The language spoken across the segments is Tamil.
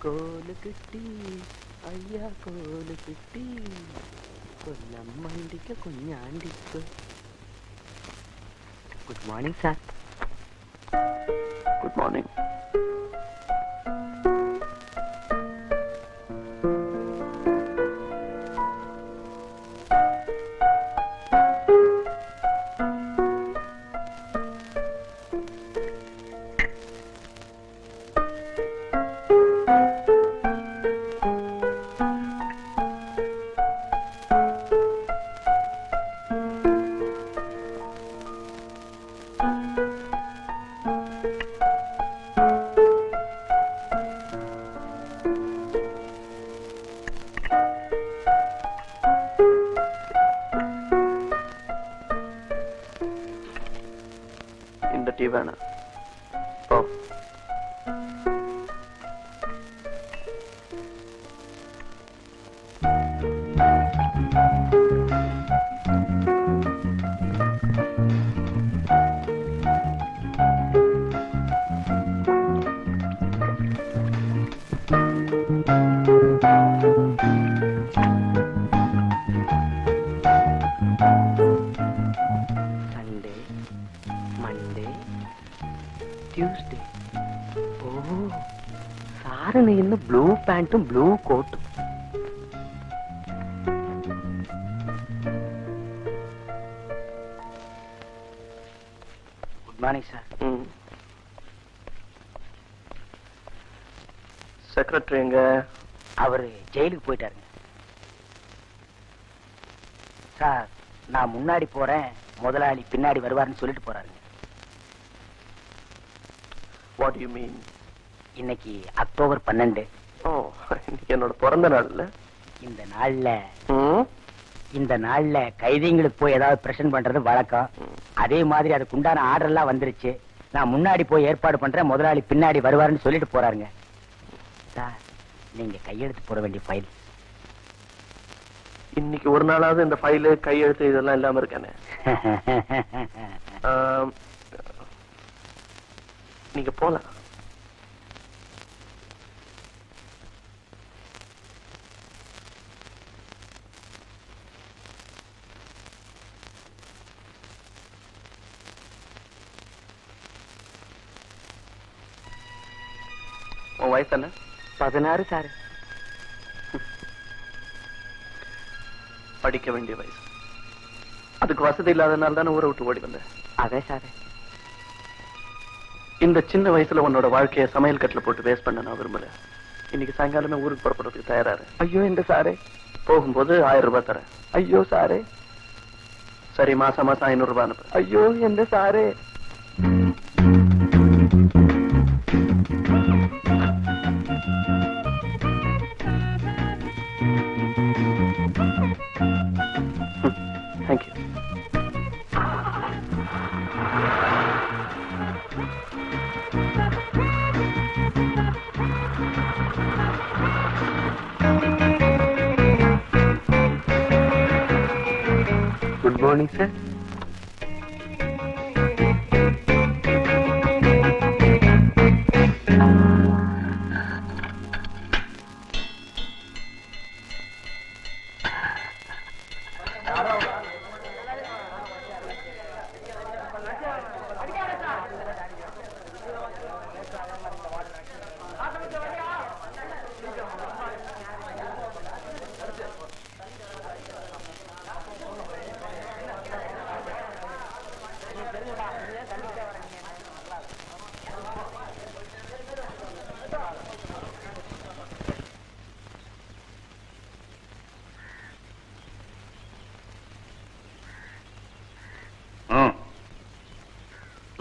கோலு கிட்டி ஐயா கோலு கிட்டி கொல்லம்மண்டிக்கு குഞ്ഞാண்டிக்கு. Good morning sir. Good morning. இந்த டீ வேணாம். ஓ സാറിന് ഇന്ന് ബ്ലൂ പാന്റും ബ്ലൂ കോട്ടും. Good morning sir. செக்ரட்டரி எங்க? அவரு ஜெயிலுக்கு போயிட்டாருங்க சார். நான் முன்னாடி போறேன், முதலாளி பின்னாடி வருவாருன்னு சொல்லிட்டு போறாருங்க. What you mean? இன்னைக்கு அக்டோபர் 12. ஓ, இன்னைக்கு என்னோட பிறந்த நாள் இல்ல? இந்த நாள்ல கைதிங்களுக்கு போய் ஏதாவது பிரசன்ட் பண்றது வழக்கம். அதே மாதிரி அதுக்கு உண்டான ஆர்டர் எல்லாம் வந்துருச்சு. நான் முன்னாடி போய் ஏற்பாடு பண்றேன், முதலாளி பின்னாடி வருவாருன்னு சொல்லிட்டு போறாருங்க சார். நீங்க கையெழுத்து போட வேண்டிய ஃபைல். இன்னைக்கு ஒரு நாளாவது இந்த ஃபைலு கையெழுத்து இதெல்லாம் இல்லாம இருக்கானே. நீங்க போலாம். உன் வயசு என்ன? 16 சார். படிக்க வேண்டிய வயசு. அதுக்கு வசதி இல்லாதனால தானே ஊரை விட்டு ஓடி வந்தேன். அதே சார். இந்த சின்ன வயசுல உன்னோட வாழ்க்கையை சமையல் கட்டுல போட்டு வேஸ்ட் பண்ண நான் விரும்பல. இன்னைக்கு சாயங்காலமே ஊருக்கு புறப்படுறதுக்கு தயாராரு. ஐயோ இந்த சாரே. போகும்போது 1000 ரூபாய் தரேன். ஐயோ சாரே. சரி, மாசம் 500 ரூபாய் அனுப்பு. ஐயோ எந்த சாரே. Thank you. Good morning sir.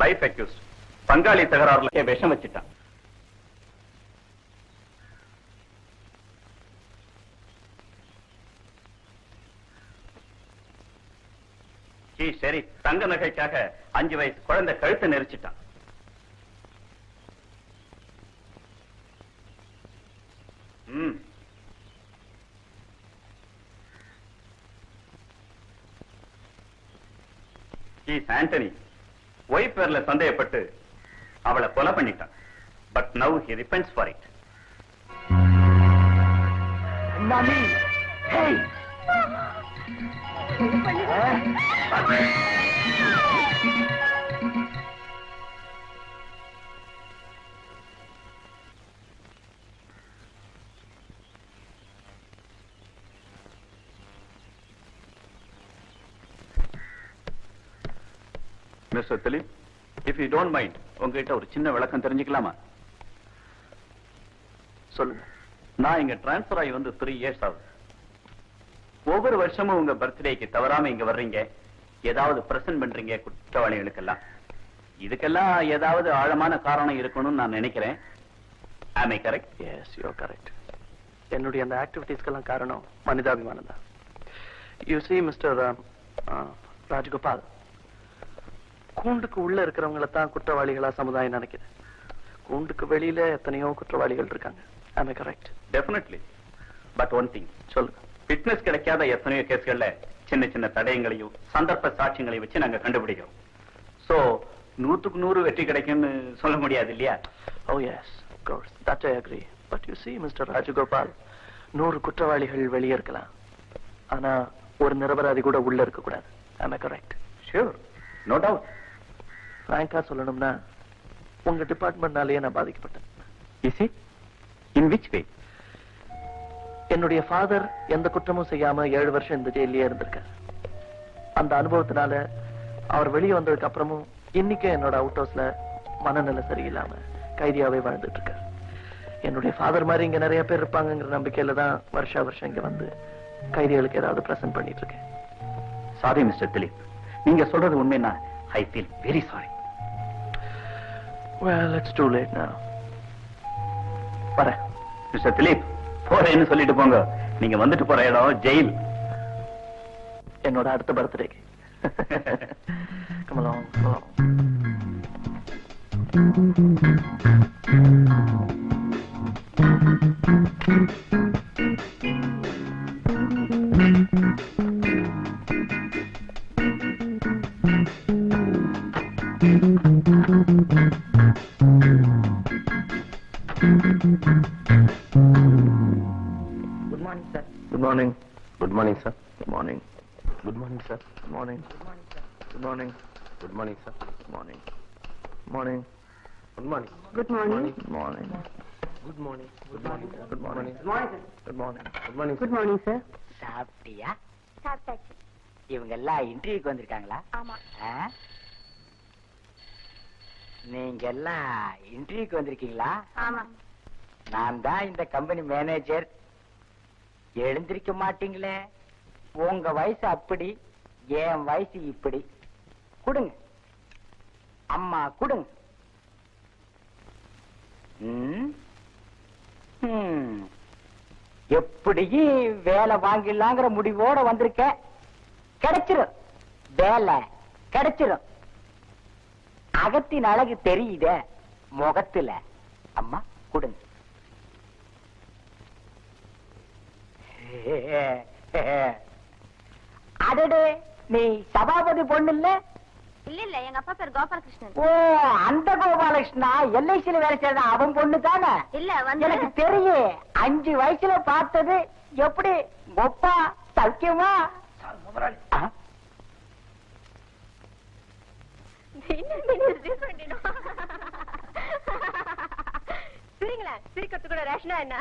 Life accused பங்காளி தகராறுல விஷம் வச்சிட்டான். சரி, தங்க நகைக்காக 5 வயசு குழந்தை கழுத்தை நெரிச்சிட்டான். ஆண்டனி ஒய்ஃப் பேர்ல சந்தேகப்பட்டு அவளை கொலை பண்ணிட்டான். But now he repents for it. மாமி, hey. Mister Dilip, if you don't mind, உங்ககிட்ட ஒரு சின்ன விளக்கம் தெரிஞ்சுக்கலாமா? சொல்லுங்க. நான் இங்க டிரான்ஸ்பர் ஆகி வந்து 3 இயர்ஸ் ஆகுது. ஒவ்வொரு வருஷமும் உங்க பர்த்டேக்கு தவறாம இங்க வர்றீங்க, ஏதாவது பிரசன்ட் பண்றீங்க குற்றவாளிகளுக்கெல்லாம். இதுக்கெல்லாம் ஏதாவது ஆழமான காரணம் இருக்கணும்னு நான் நினைக்கிறேன். Am I correct? Yes, you are correct. என்னுடைய அந்த ஆக்டிவிட்டீஸ்க்கெல்லாம் காரணம் மனிதாபிமானம் தான். You see, மிஸ்டர் ராஜகோபால், கூண்டுக்கு உள்ள இருக்கிறவங்கள தான் குற்றவாளிகளா சமுதாயம் நினைக்குது. கூண்டுக்கு வெளியில எத்தனையோ குற்றவாளிகள் இருக்காங்க. Am I correct? Definitely. But one thing. சொல்லுங்க. ஃபிட்னஸ் கிடைக்காத எத்தனையோ கேஸ்கள்ல சின்ன சின்ன தடயங்களையும் சந்தர்ப்ப சாட்சியங்களையும் வச்சு நாங்க கண்டுபிடிக்கிறோம். சோ 100க்கு 100 வெற்றி கிடைக்கும்னு சொல்ல முடியாது இல்லையா? Oh yes, of course. That I agree. But you see, Mr. Rajagopal, 100 குற்றவாளிகள் வெளியே இருக்கலாம். ஆனா ஒரு நிரபராதி கூட உள்ள இருக்க கூடாது. Am I correct? Sure. No doubt. ஃப்ராங்கா சொல்லணும்னா உங்க டிபார்ட்மெண்ட்னாலேயே நான் பாதிக்கப்பட்டேன். Is it? In which way? என்னுடைய ஃபாதர் எந்த குற்றமும் செய்யாம 7 வருஷம் இந்த ஜெயிலே இருந்திருக்காரு. அந்த அனுபவத்தினால அவர் வெளியே வந்ததுக்கு அப்புறமும் இன்னைக்கும் என்னோட அவுட் ஹவுஸ்ல மனநிலை சரியில்லாம கைதியாவே வாழ்ந்துட்டு இருக்காரு. என்னுடைய ஃபாதர் மாதிரி இங்க நிறைய பேர் இருப்பாங்கங்கிற நம்பிக்கையில தான் வருஷம் இங்க வந்து கைதிகளுக்கு ஏதாவது பிரசன்ட் பண்ணிட்டு இருக்கேன். சாரி மிஸ்டர் திலீப், நீங்க சொல்றது உண்மைன்னா I feel very sorry. Well, it's too late now. வரேன். மிஸ்டர் திலீப், போறேன்னு சொல்லிட்டு போங்க. நீங்க வந்துட்டு போற இடம் ஜெயில். என்னோட அடுத்த பர்த்டேக்கு. Come along, come along. Good morning sir. Good morning. Good morning, sir. Good morning. Good morning, sir. Good morning. Good morning. Good morning, sir. Good morning. Morning. Good morning. Good morning. Good morning. Good morning. Good morning. Good morning. Good morning, sir. Good morning. Good morning. Good morning, sir. சாப்பிட்டியா? சாப்பிட்டாச்சு. இவங்க எல்லாம் இன்டர்வியூக்கு வந்திருக்காங்களா? ஆமா. ஆ? நீங்க எல்லாம் இன்டர்வியூக்கு வந்திருக்கீங்களா? ஆமா. நான் தான் இந்த கம்பெனி மேனேஜர். எழுந்திருக்க மாட்டீங்களே. உங்க வயசு அப்படி, என் வயசு இப்படி. கொடுங்க அம்மா, கொடுங்க. எப்படியும் வேலை வாங்கிடலாங்கிற முடிவோட வந்திருக்க. கிடைச்சிரும், வேலை கிடைச்சிரும். அகத்தின் அழகு தெரியுதே முகத்துல. அம்மா கொடுங்க. அடடே, நீ சபாபதி பொண்ணு இல்ல? இல்ல இல்ல, எங்க அப்பா பேர் கோபாலகிருஷ்ணன். ஓ, அந்த கோபாலகிருஷ்ணா எல்ஐசியில வேலை செய்யற அவன் பொண்ணு தானே? இல்ல வந்து எனக்கு தெரியும். 5 வயசுல பார்த்தது. எப்படி ஒப்பா சௌக்கியமா? ஆ? சரிங்களா, சிரிக்கிறது கூட ரேஷனா என்ன?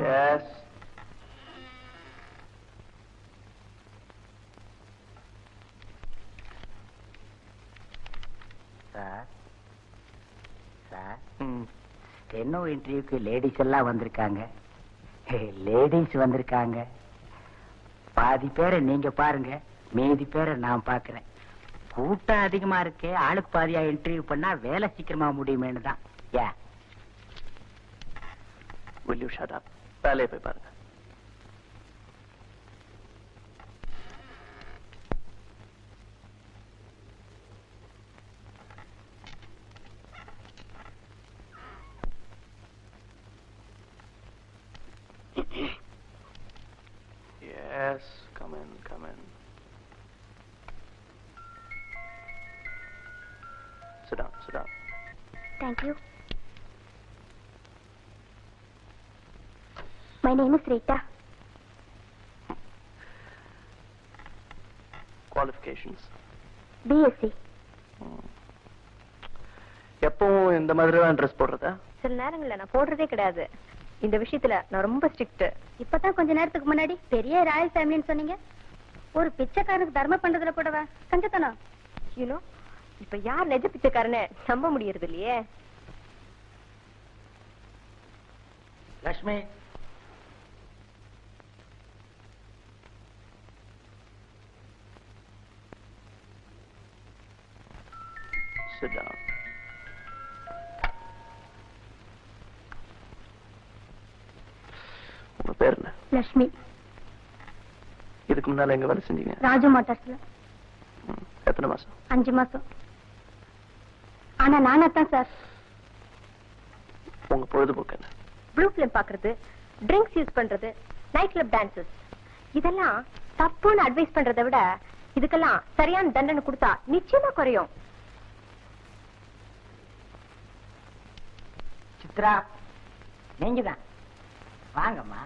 Yes. சார், சார், ம். ஸ்டெனோ இன்டர்வியூக்கு லேடிஸ் எல்லாம் வந்திருக்காங்க. லேடிஸ் வந்திருக்காங்க. பாதி பேரை நீங்க பாருங்க, மீதி பேரை நான் பாக்குறேன். கூட்டம் அதிகமா இருக்கே, ஆளுக்கு பாதியா இன்டர்வியூ பண்ணா வேலை சீக்கிரமா முடியுமேனு தான். ஏ, Will you shut up? வேலையை போய் பாருங்க. Yes, come in, come in. Sit down, sit down. Thank you. My name is Rita. Qualifications. BSc. எப்பவும் இந்த மாதிரி தான் ட்ரெஸ் போடுறதா? சில நேரங்கள்ல நான் போடுறதே கிடையாது. இந்த விஷயத்துல நான் ரொம்ப ஸ்ட்ரிக்ட். இப்பதான் கொஞ்ச நேரத்துக்கு முன்னாடி பெரிய ராயல் ஃபேமிலின்னு சொன்னீங்க. ஒரு பிச்சைக்காரனுக்கு தர்மம் பண்றதுல கூடவா கஞ்சத்தனம்? யூனோ, இப்ப யார் நெஜ பிச்சைக்காரன்னு நம்ப முடியறது இல்லையே. Lakshmi, Sit down. லட்சுமி. இதுக்கு முன்னால எங்க வேலை செஞ்சீங்க? ராஜு மோட்டார்ஸ்ல. எத்தனை மாசம்? 5 மாசம். ஆனா நானா தான் சார். உங்க பொழுதுபோக்கு என்ன? ப்ளூ ஃபிலிம் பாக்குறது, ட்ரிங்க்ஸ் யூஸ் பண்றது, நைட் கிளப் டான்சஸ். இதெல்லாம் தப்புன்னு அட்வைஸ் பண்றதை விட இதுக்கெல்லாம் சரியான தண்டனை கொடுத்தா நிச்சயமா குறையும். சித்ரா, நீங்க தான் வாங்கம்மா.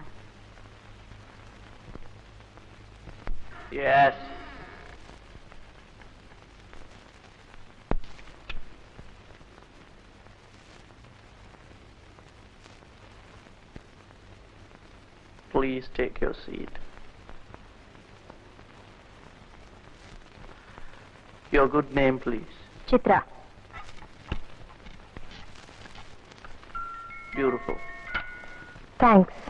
Yes. Please take your seat. Your good name, please. Chitra. Beautiful. Thanks.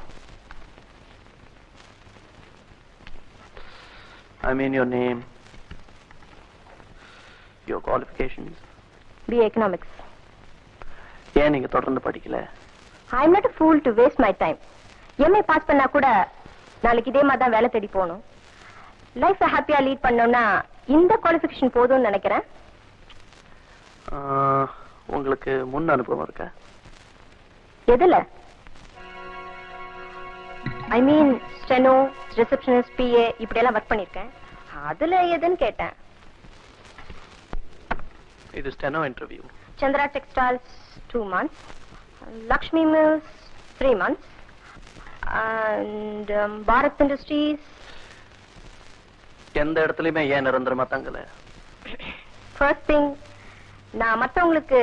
I mean your name, your qualifications. BA Economics. ஏன் நீங்க தொடர்ந்து படிக்கல? I am not a fool to waste my time. MA pass பண்ணா கூட நாளைக்கு இதே மாதிரி தான் வேலை தேடி போகணும். லைஃப் ஹாப்பியா லீட் பண்ணோம்னா இந்த குவாலிஃபிகேஷன் போதும்னு நினைக்கிறேன். உங்களுக்கு முன் அனுபவம் இருக்கா? எதுல? ஐ மீன் ஸ்டெனோ, ரிசப்ஷனிஸ்ட், PA இப்படி எல்லாம் ஒர்க் பண்ணிருக்கேன். அதுல எதுன்னு கேட்டேன். இது steno interview. Chandra textiles 2 months, Lakshmi mills 3 months, and Bharat industries. எந்த இடத்துலயுமே ஏன் நிரந்தரமா தங்கல? ஃபர்ஸ்ட் திங், நான் மத்தவங்களுக்கு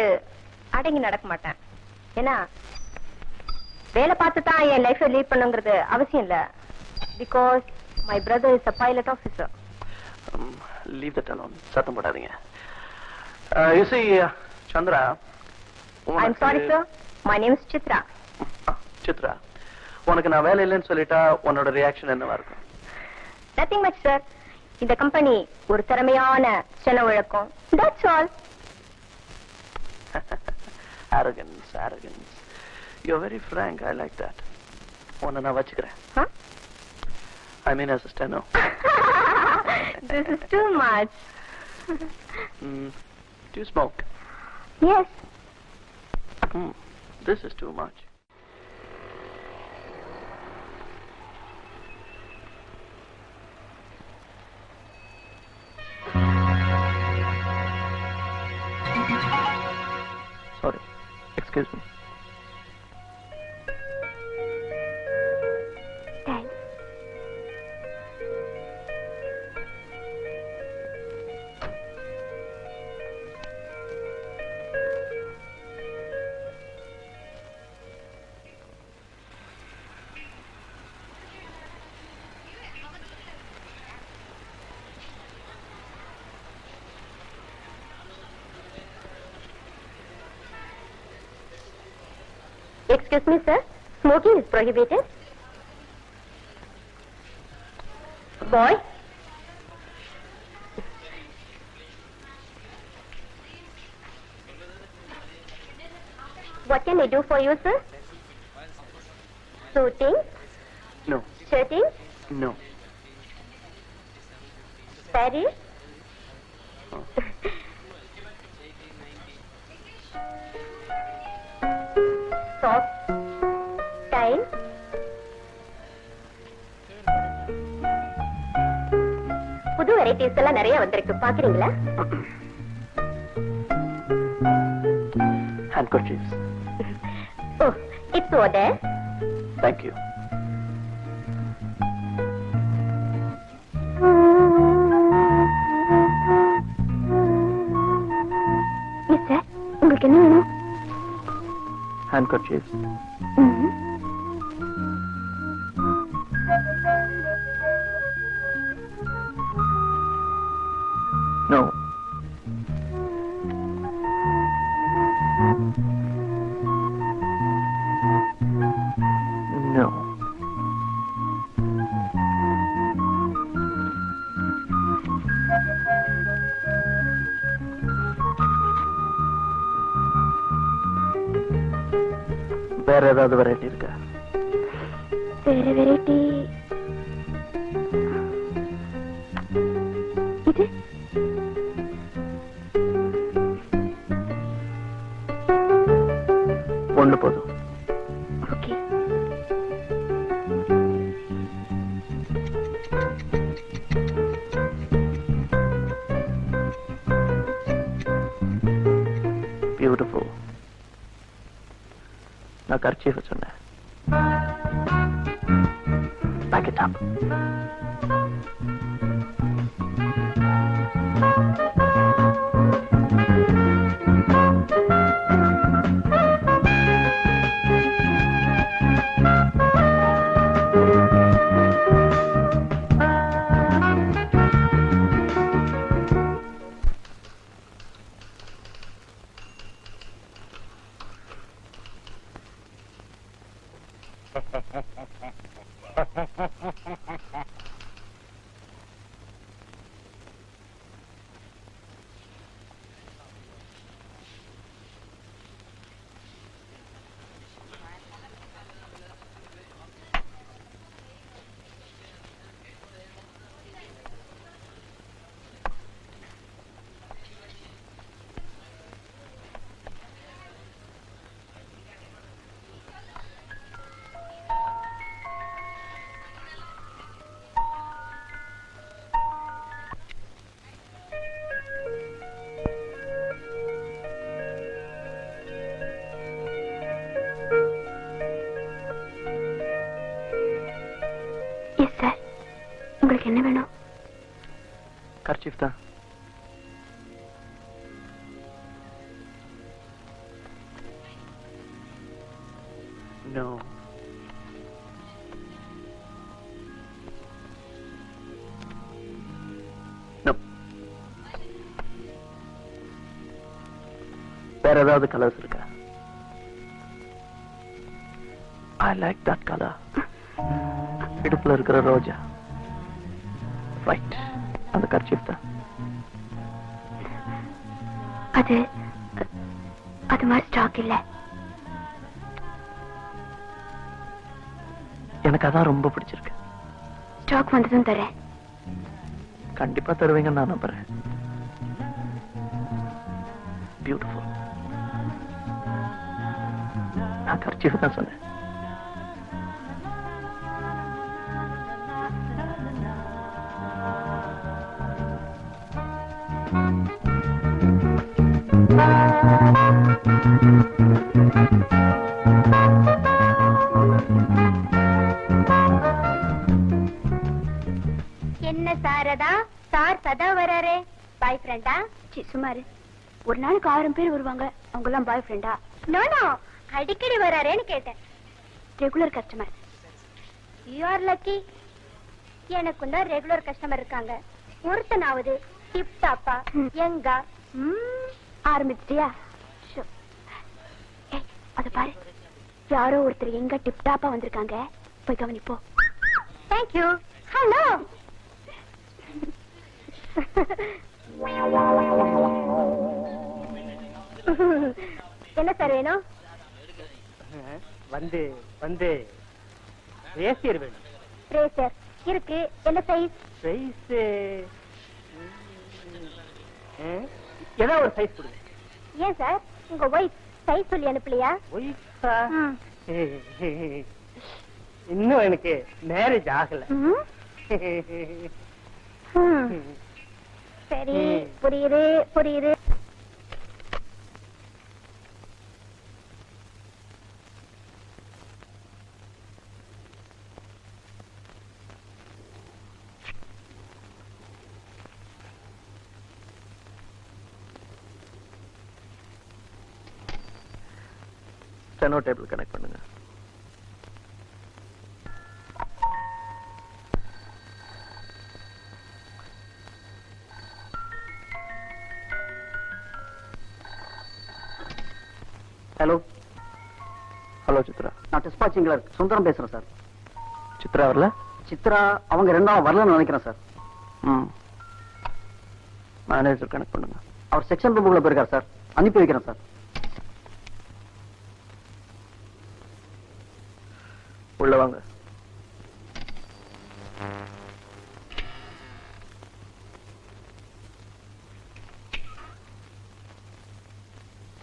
அடங்கி நடக்க மாட்டேன். ஏன்னா வேலை பார்த்து தான் என் லைஃபை லீட் பண்ணுங்கிறது அவசியம் இல்ல. Because my brother is a pilot officer. Leave that alone. சத்தம் போடாதீங்க. You see, Chandra. I'm sorry sir. My name is Chitra. Chitra, உனக்கு நான் வேலை இல்லைன்னு சொல்லிட்டா உன்னோட ரியாக்ஷன் என்னவா இருக்கும்? Nothing much sir. இந்த கம்பெனி ஒரு திறமையான செலவு வழக்கம். That's all. Arrogance. You're very frank. I like that. உன்னை நான் வச்சுக்கிறேன். Huh? I mean as a steno. This is too much. Do you smoke? Yes. This is too much. Sorry. Excuse me. Thanks. Excuse me, sir. Smoking is prohibited. Boy. What can I do for you, sir? Suiting? No. Shirting? No. Paris? Soft? Time? புது வெரைட்டிஸ் எல்லாம் நிறைய வந்திருக்கு, பாக்குறீங்களா? Handkerchiefs. Oh, it's over there. Thank you. Mister, உங்களுக்கு என்ன வேணும்? Handkerchiefs. No. No. வேற ஏதாவது வெரைட்டி இருக்கா? வேற வெரைட்டி ஒண்ணு போதும். ஓகே. பியூட்டிஃபுல். நான் கர்ச்சீஃப் சொன்னேன். Back it up. உங்களுக்கு என்ன வேணும்? கர்ச்சீஃப் தான். No. No. வேற ஏதாவது கலர்ஸ் இருக்கா? I like that color. இடுப்புல இருக்கிற ரோஜா. ரைட். அந்த கர்ச்சீஃப் தான். அது மாதிரி ஸ்டாக் இல்ல. எனக்கு அதான் ரொம்ப பிடிச்சிருக்கு. ஸ்டாக் வந்ததும் தரேன். கண்டிப்பா தருவீங்கன்னு நான் நம்புறேன். பியூட்டிஃபுல். நான் கர்ச்சீஃப் தான் சொன்னேன். என்ன சாரதா? சார் சதா வராரே. பாய் ஃப்ரெண்டா? சுமாரு ஒரு நாளுக்கு 1000 பேர் வருவாங்க. அவங்க எல்லாம் பாய் ஃப்ரெண்டா? நோ நோ, அடிக்கடி வராரேன்னு கேட்டேன். Regular customer. You are lucky. எனக்கும் தான் ரெகுலர் கஸ்டமர் இருக்காங்க. ஒருத்தனாவது டிப் டாப்பா எங்க ஆரம்பிச்சிட்டியா? அத பாரு, யாரோ ஒருத்தர் எங்க டிப் டாப்பா வந்திருக்காங்க. போய் கவனிப்போ. தேங்க்யூ. ஹலோ. என்ன சார் வேணும்? வந்து வந்து ரேசியர் வேணும். ரேசர் இருக்கு. என்ன சைஸ்? சைஸ் ஏதோ ஒரு சைஸ் கொடுங்க. ஏன் சார் உங்க ஒய்ஃப் சைஸ் சொல்லி அனுப்பலையா? ஒய்ஃபா? இன்னும் எனக்கு மேரேஜ் ஆகல. சரி, புரியுது புரியுது. ஸ்டெனோ டேபிள் கனெக்ட் பண்ணுங்க. ஹலோ. ஹலோ சித்ரா. நான் டிஸ்பாச்சிங் கிளர்க் சுந்தரம் பேசுறேன் சார். சித்ரா வரல? சித்ரா அவங்க 2 வரலன்னு நினைக்கிறேன் சார். மேனேஜர் கனெக்ட் பண்ணுங்க. அவர் செக்ஷன் ரூமுக்குள்ள போயிருக்கார் சார். அனுப்பி வைக்கிறேன் சார். உள்ள வாங்க.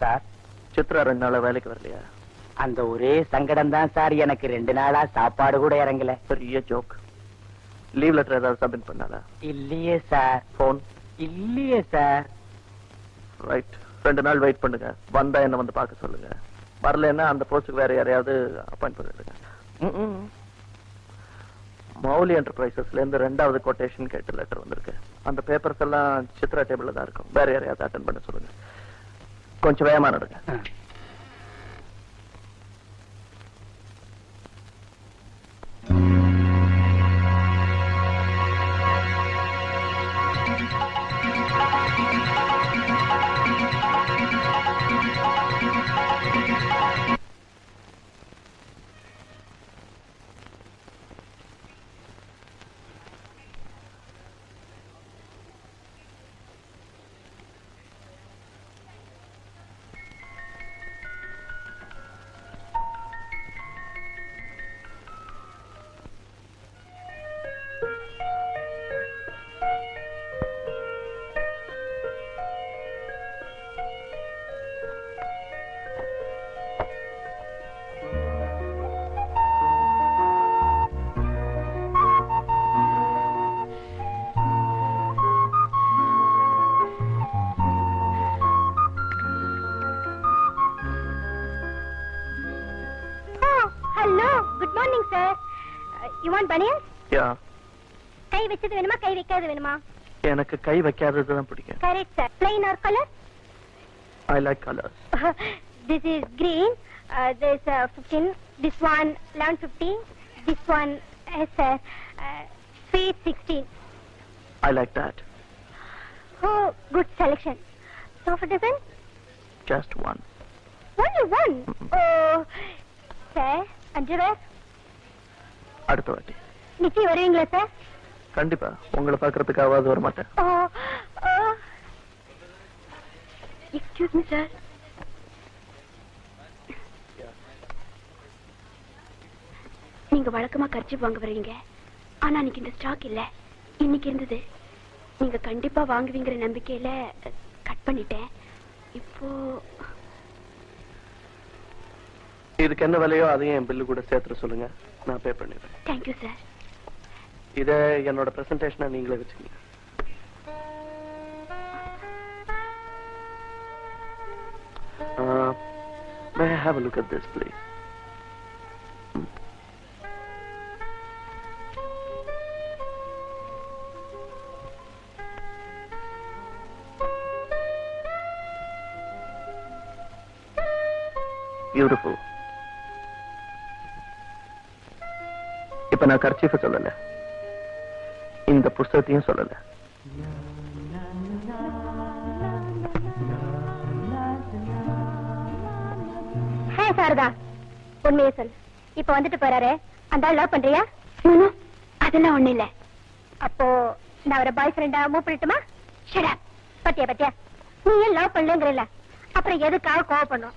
சார், சித்ரா 2 நாளா வேலைக்கு வரலையா? அந்த ஒரே சங்கடம் தான் சார், எனக்கு 2 நாளா சாப்பாடு கூட இறங்கல. பெரிய ஜோக். லீவ் லெட்டர் ஏதாவது சப்மிட் பண்ணால? இல்லையே சார். போன்? இல்லையே சார். ரைட், 2 நாள் வெயிட் பண்ணுங்க. வந்தா என்ன வந்து பார்க்க சொல்லுங்க. வரலன்னா அந்த போஸ்டுக்கு வேற யாரையாவது அப்பாயிண்ட் பண்ணிடுங்க. மௌலி என்டர்பிரைசஸ்ல இருந்து 2வது கொட்டேஷன் கேட்டு லெட்டர் வந்திருக்கு. அந்த பேப்பர்ஸ் எல்லாம் சித்ரா டேபிள்ல தான் இருக்கும். வேற யாரையாவது அட்டென்ட் பண்ண சொல்லுங்க. கொஞ்சம் வேகமா நடங்க. You want bunions? Yeah. கை வச்சது வேணுமா கை வைக்காதது வேணுமா? எனக்கு கை வைக்காதது தான் பிடிக்கும். Correct sir. Plain or color? I like colors. This is green. This 15. This one 1150. This one sir sweet 16. I like that. Oh, good selection. Sofa design? Just one. Only one. Oh, sir. Underwear? அடுத்த வாட்டி நிச்சயம் வருவீங்களா சார்? கண்டிப்பா. உங்களை பார்க்கறதுக்காவது வர மாட்டேன். Excuse me sir. நீங்க வழக்கமா கர்ச்சீப் வாங்க வருவீங்க. ஆனா இன்னைக்கு இந்த ஸ்டாக் இல்ல. இன்னைக்கு இருந்தது. நீங்க கண்டிப்பா வாங்குவீங்கிற நம்பிக்கையில கட் பண்ணிட்டேன். இப்போ இதுக்கு என்ன விலையோ அதையும் என் பில்லு கூட சேர்த்து சொல்லுங்க. நான் பே பண்ணிடுறேன். Thank you sir. இத என்னோட பிரசன்டேஷனை நீங்களே வச்சுக்கீங்க. May I have a look at this, please? Beautiful. இப்ப நான் கர்ச்சீஃபை சொல்லல, இந்த புஸ்தகத்தையும் சொல்லல. ஹே சாரதா, உண்மையை சொல்லு. இப்ப வந்துட்டு போறாரு, அந்த ஆள் லவ் பண்றியா? அதெல்லாம் ஒண்ணு இல்ல. அப்போ நான் ஒரு பாய் ஃப்ரெண்டா மூவ் பண்ணிட்டுமா? Shut up. பத்தியா பத்தியா, நீ ஏன் லவ் பண்ணலங்கறல, அப்புறம் எதுக்காக கோவப்படணும்?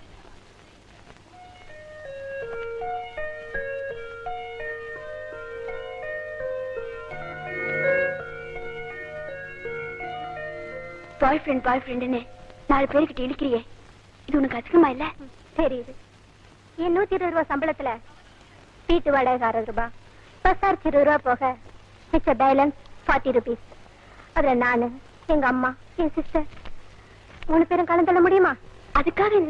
பாய் ஃப்ரெண்ட்னு 4 பேருக்கிட்ட இழுக்கிறியே, இது உனக்கு அதிகமா இல்ல? தெரியுது. என் 120 ரூபாய் சம்பளத்துல வீட்டு வாடகை 60 ரூபாய், பஸ் சார்ஜ் 20 ரூபாய் போக மிச்ச பேலன்ஸ் 40 rupees. அதுல நானு, எங்க அம்மா, என் சிஸ்டர் 3 பேரும் கலந்துள்ள முடியுமா? அதுக்காக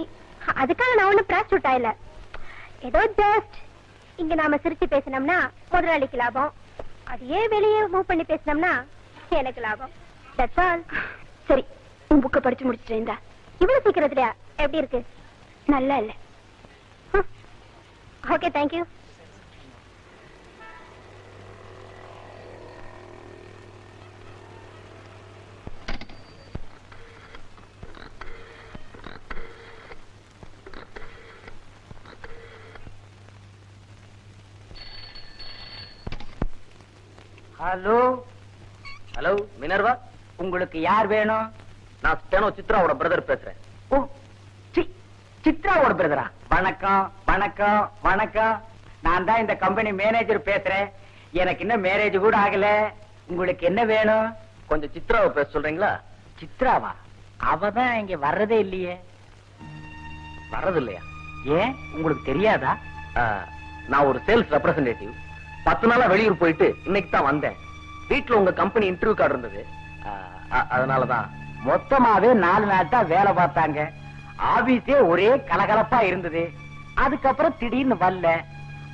நான் ஒண்ணும் பிராஸ்டியூட் ஆயில. ஏதோ ஜஸ்ட் இங்க நாம சிரிச்சு பேசினோம்னா முதலாளிக்கு லாபம், அதையே வெளியே மூவ் பண்ணி பேசினோம்னா எனக்கு லாபம். That's all. சரி, உன் புக்க படிச்சு முடிச்சிட்டேன். இவ்வளவு சீக்கிரத்துலயா? எப்படி இருக்கு? நல்லா இல்ல. Okay, thank you. Hello hello, Minerva. உங்களுக்கு யார் வேணும்? நான் ஸ்டெனோ சித்ராவோட பிரதர் பேசுறேன். ஓ, சித்ராவோட பிரதரா? வணக்கம் வணக்கம் வணக்கம். நான் தான் இந்த கம்பெனி மேனேஜர் பேசுறேன். எனக்கு இன்னும் மேரேஜ் கூட ஆகல. உங்களுக்கு என்ன வேணும்? கொஞ்சம் சித்ராவை பேச சொல்றீங்களா? சித்ராவா? அவதான் இங்க வர்றதே இல்லையே. வர்றது இல்லையா? ஏன் உங்களுக்கு தெரியாதா? நான் ஒரு சேல்ஸ் ரெப்ரசன்டேட்டிவ். 10 நாளா வெளியூர் போயிட்டு இன்னைக்கு தான் வந்தேன். வீட்டுல உங்க கம்பெனி இன்டர்வியூ கார்டு இருந்தது. அதனாலதான். மொத்தமாவே 4 நாள் தான் வேலை பார்த்தாங்க. ஆபீஸே ஒரே கலகலப்பா இருந்தது. அதுக்கப்புறம் திடீர்னு வரல.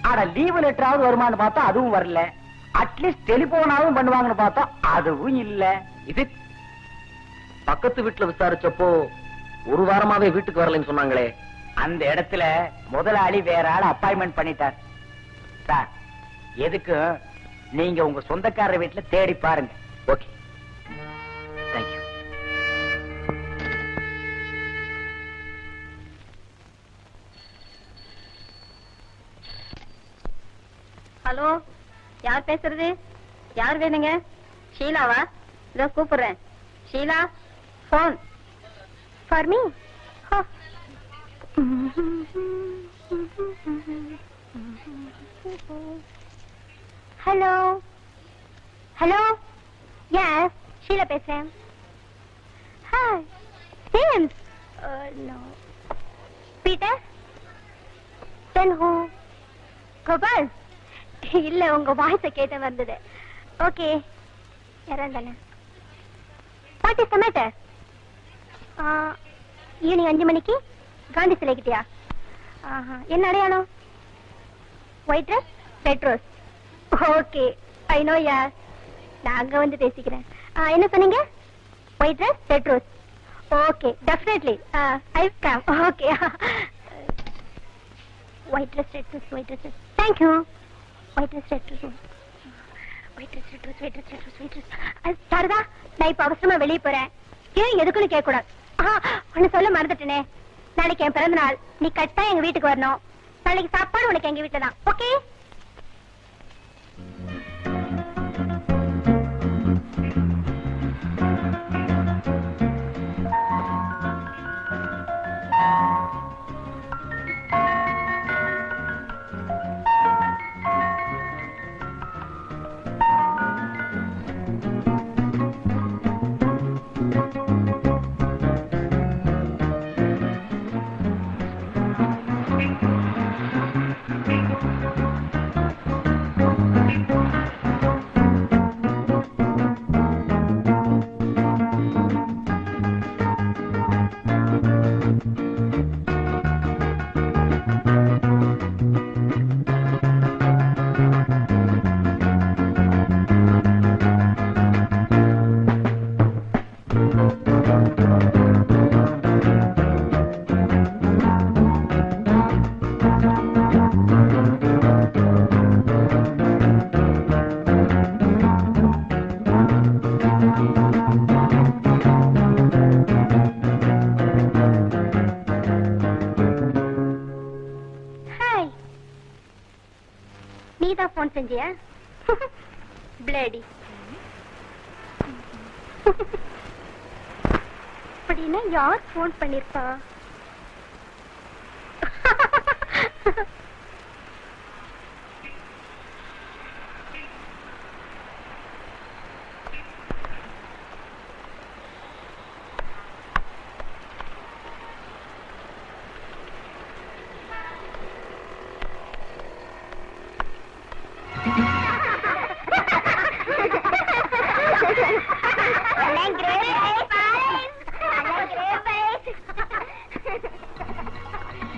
ஆனா லீவு லெட்டராவது வருமானு பார்த்தா அதுவும் வரல. அட்லீஸ்ட் டெலிபோனாவும் பண்ணுவாங்கன்னு பார்த்தா அதுவும் இல்ல. இது பக்கத்து வீட்டுல விசாரிச்சப்போ 1 வாரமாவே வீட்டுக்கு வரலன்னு சொன்னாங்களே. அந்த இடத்துல முதலாளி வேற ஆள் அப்பாயின்மெண்ட் பண்ணிட்டார். சார், எதுக்கு நீங்க உங்க சொந்தக்காரர் வீட்டுல தேடி பாருங்க. Okay, thank you. ஹலோ, யார் பேசுறது? யார் வேணுங்க? ஷீலாவா? இதோ கூப்பிடுறேன். Sheela, phone for me. Hello hello, yes Sheela பேசுறேன். Hi James. No. Peter? Then who? Gopal? இல்ல, உங்க வாய்ஸ கேட்ட வந்தது. ஓகே, இறந்தானே. What is the matter? Evening 5 மணிக்கு காந்தி சிலை கிட்டியா? என்ன அடையாளம்? White rose, red rose. Okay, I know யார். நான் அங்க வந்து பேசிக்கிறேன். என்ன சொன்னீங்க? White rose, red rose. Okay, definitely I come. Okay, white rose, red rose, white rose. Thank you. White rose, red rose, white rose, red rose, white rose, red rose, white rose. Sarada, நான் இப்ப அவசரமா வெளியே போறேன். ஏன் எதுக்குன்னு கேட்க கூடாது. ஒன்னு சொல்ல மறந்துட்டேனே. நாளைக்கு என் பிறந்த நாள். நீ கட்டாயம் எங்க வீட்டுக்கு வரணும். நாளைக்கு சாப்பாடு உனக்கு எங்க வீட்டுல தான். ஓகே? நீதான் போன் செஞ்சியா? பிளேடி. அப்படின்னா யார் போன் பண்ணிருப்பா?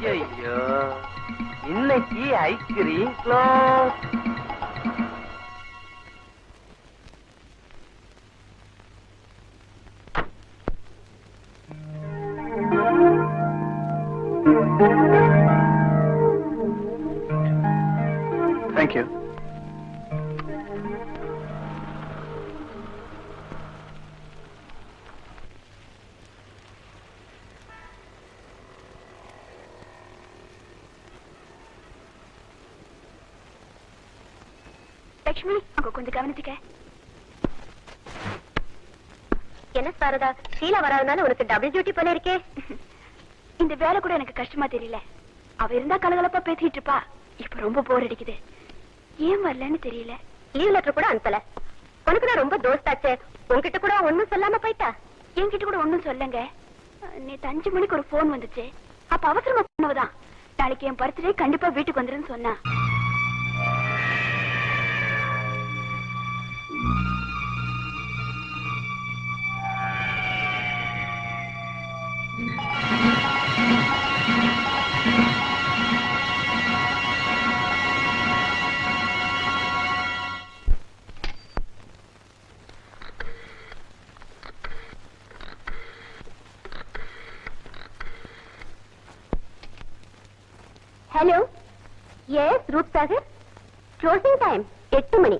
ஐயோ, இன்னைக்கு ice cream close. Thank you. Lakshmi, அங்க கொஞ்சம் கவனிச்சுக்க. என்ன சாரதா, ஷீலா வராதனால உனக்கு டபுள் டியூட்டி போல இருக்கே. இந்த வேலை கூட எனக்கு கஷ்டமா தெரியல. அவ இருந்தா கலகலப்பா பேசிட்டு இருப்பா. இப்ப ரொம்ப போர் அடிக்குது. ஏன் வரலன்னு தெரியல. லீவ் லெட்டர் கூட அனுப்பல. உனக்குதான் ரொம்ப தோஸ்தாச்சே. உன்கிட்ட கூட ஒண்ணும் சொல்லாம போயிட்டா? என்கிட்ட கூட ஒண்ணும் சொல்லங்க. நேத்து 5 மணிக்கு ஒரு போன் வந்துச்சு. அப்ப அவசரமா பண்ணவதான். நாளைக்கு என் பர்த்டே கண்டிப்பா வீட்டுக்கு வந்துருன்னு சொன்னா. ஹலோ, எஸ் ரூட் சாகர். க்ளோசிங் டைம் 8 மணி.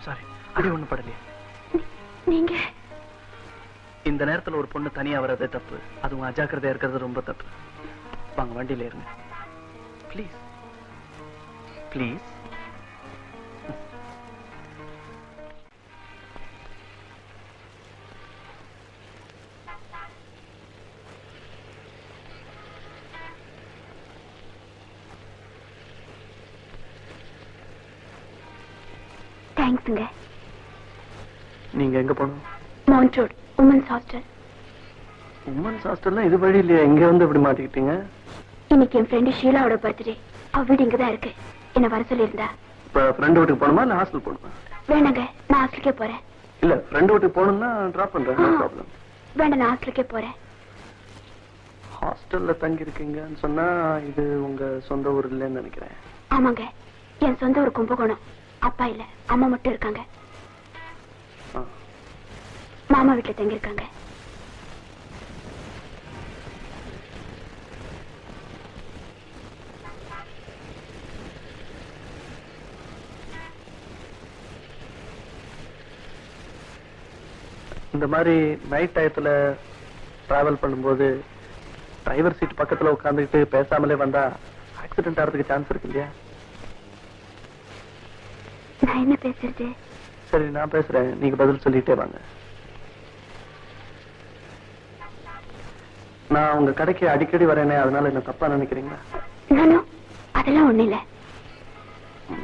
சாரி, அடி ஒண்ணு படலையே. நீங்க இந்த நேரத்துல ஒரு பொண்ணு தனியா வர்றதே தப்பு. அதுவும் அஜாக்கிரதையா இருக்கிறது ரொம்ப தப்பு. வாங்க வண்டியில இருங்க ப்ளீஸ். ப்ளீஸ். தேங்க்ஸுங்க. நீங்க எங்க போகணும்? Mount Road women's hostel. Women's ஹாஸ்டல்னா இது வழி இல்லையா? இங்க வந்து இப்படி மாட்டிக்கிட்டீங்க? இன்னைக்கு என் ஃப்ரெண்டு ஷீலாவோட பர்த்டே. அவ வீடு இங்கதான் இருக்கு. என்ன வர சொல்லியிருந்தா. இப்ப ஃப்ரெண்ட் வீட்டுக்கு போகணுமா இல்ல ஹாஸ்டல் போகணுமா? வேணாங்க, நான் ஹாஸ்டலுக்கே போறேன். இல்ல ஃப்ரெண்ட் வீட்டுக்கு போகணும்னா டிராப் பண்றேன். No problem. வேண்டாம், நான் ஹாஸ்டலுக்கே போறேன். ஹாஸ்டல்ல தங்கி இருக்கீங்கன்னு சொன்னா இது உங்க சொந்த ஊர் இல்லைன்னு நினைக்கிறேன். ஆமாங்க, என் சொந்த ஊர் கும்பகோணம். அப்பா இல்ல, அம்மா மட்டும் இருக்காங்க. மாமா வீட்டுல தங்கி இருக்காங்க. இந்த மாதிரி நைட் டயத்துல டிராவல் பண்ணும்போது டிரைவர் சீட் பக்கத்துல உட்காந்துக்கிட்டு பேசாமலே வந்தா ஆக்சிடென்ட் ஆகிறதுக்கு சான்ஸ் இருக்கு இல்லையா? நான் என்ன பேசுறது? சரி, நான் பேசுறேன், நீங்க பதில் சொல்லிட்டே வாங்க. நான் உங்க கடைக்கு அடிக்கடி வரேனே, அதனால என்ன தப்பா நினைக்கிறீங்களா? அதெல்லாம் ஒண்ணு இல்ல.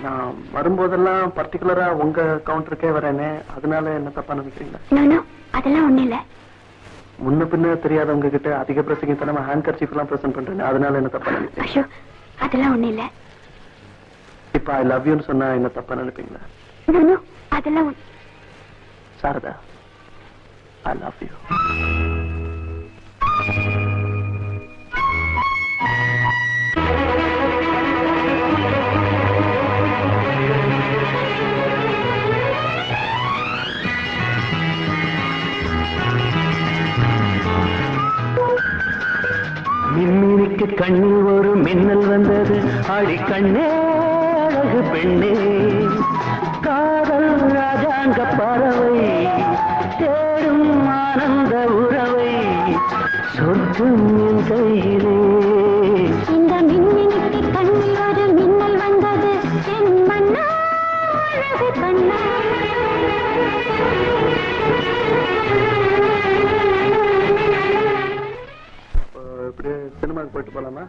நான் வரும்போதெல்லாம் பர்டிகுலரா உங்க கவுண்டருக்கே வரேனே, அதனால என்ன தப்பா நினைக்கிறீங்களா? அதெல்லாம் ஒண்ணு இல்ல. முன்ன பின்ன தெரியாதவங்க கிட்ட அதிக பிரசங்கித்தனமா ஹேண்ட் கர்ச்சீஃப் எல்லாம் பிரசன்ட் பண்றேன், அதனால என்ன தப்பா நினைக்கிறீங்க? அதெல்லாம் ஒண்ணு இல்ல. இப்ப ஐ லவ் யூன்னு சொன்னா என்ன தப்பா நினைப்பீங்களா? அதெல்லாம் சாரதா, ஐ லவ் யூ. மின்மினிக்கு கண்ணில் ஒரு மின்னல் வந்தது. ஆடி கண்ணே அழகு பெண்ணே, காதல் ராஜாங்க பறவை தேடும் ஆனந்த உறவை சொர்க்கம் என் கையிலே. இந்த மின்மினிக்கு கண்ணில் ஒரு மின்னல் வந்தது. என் மன்னா அழகு கண்ணா. சினிமாக்கு போயிட்டு போலாமா?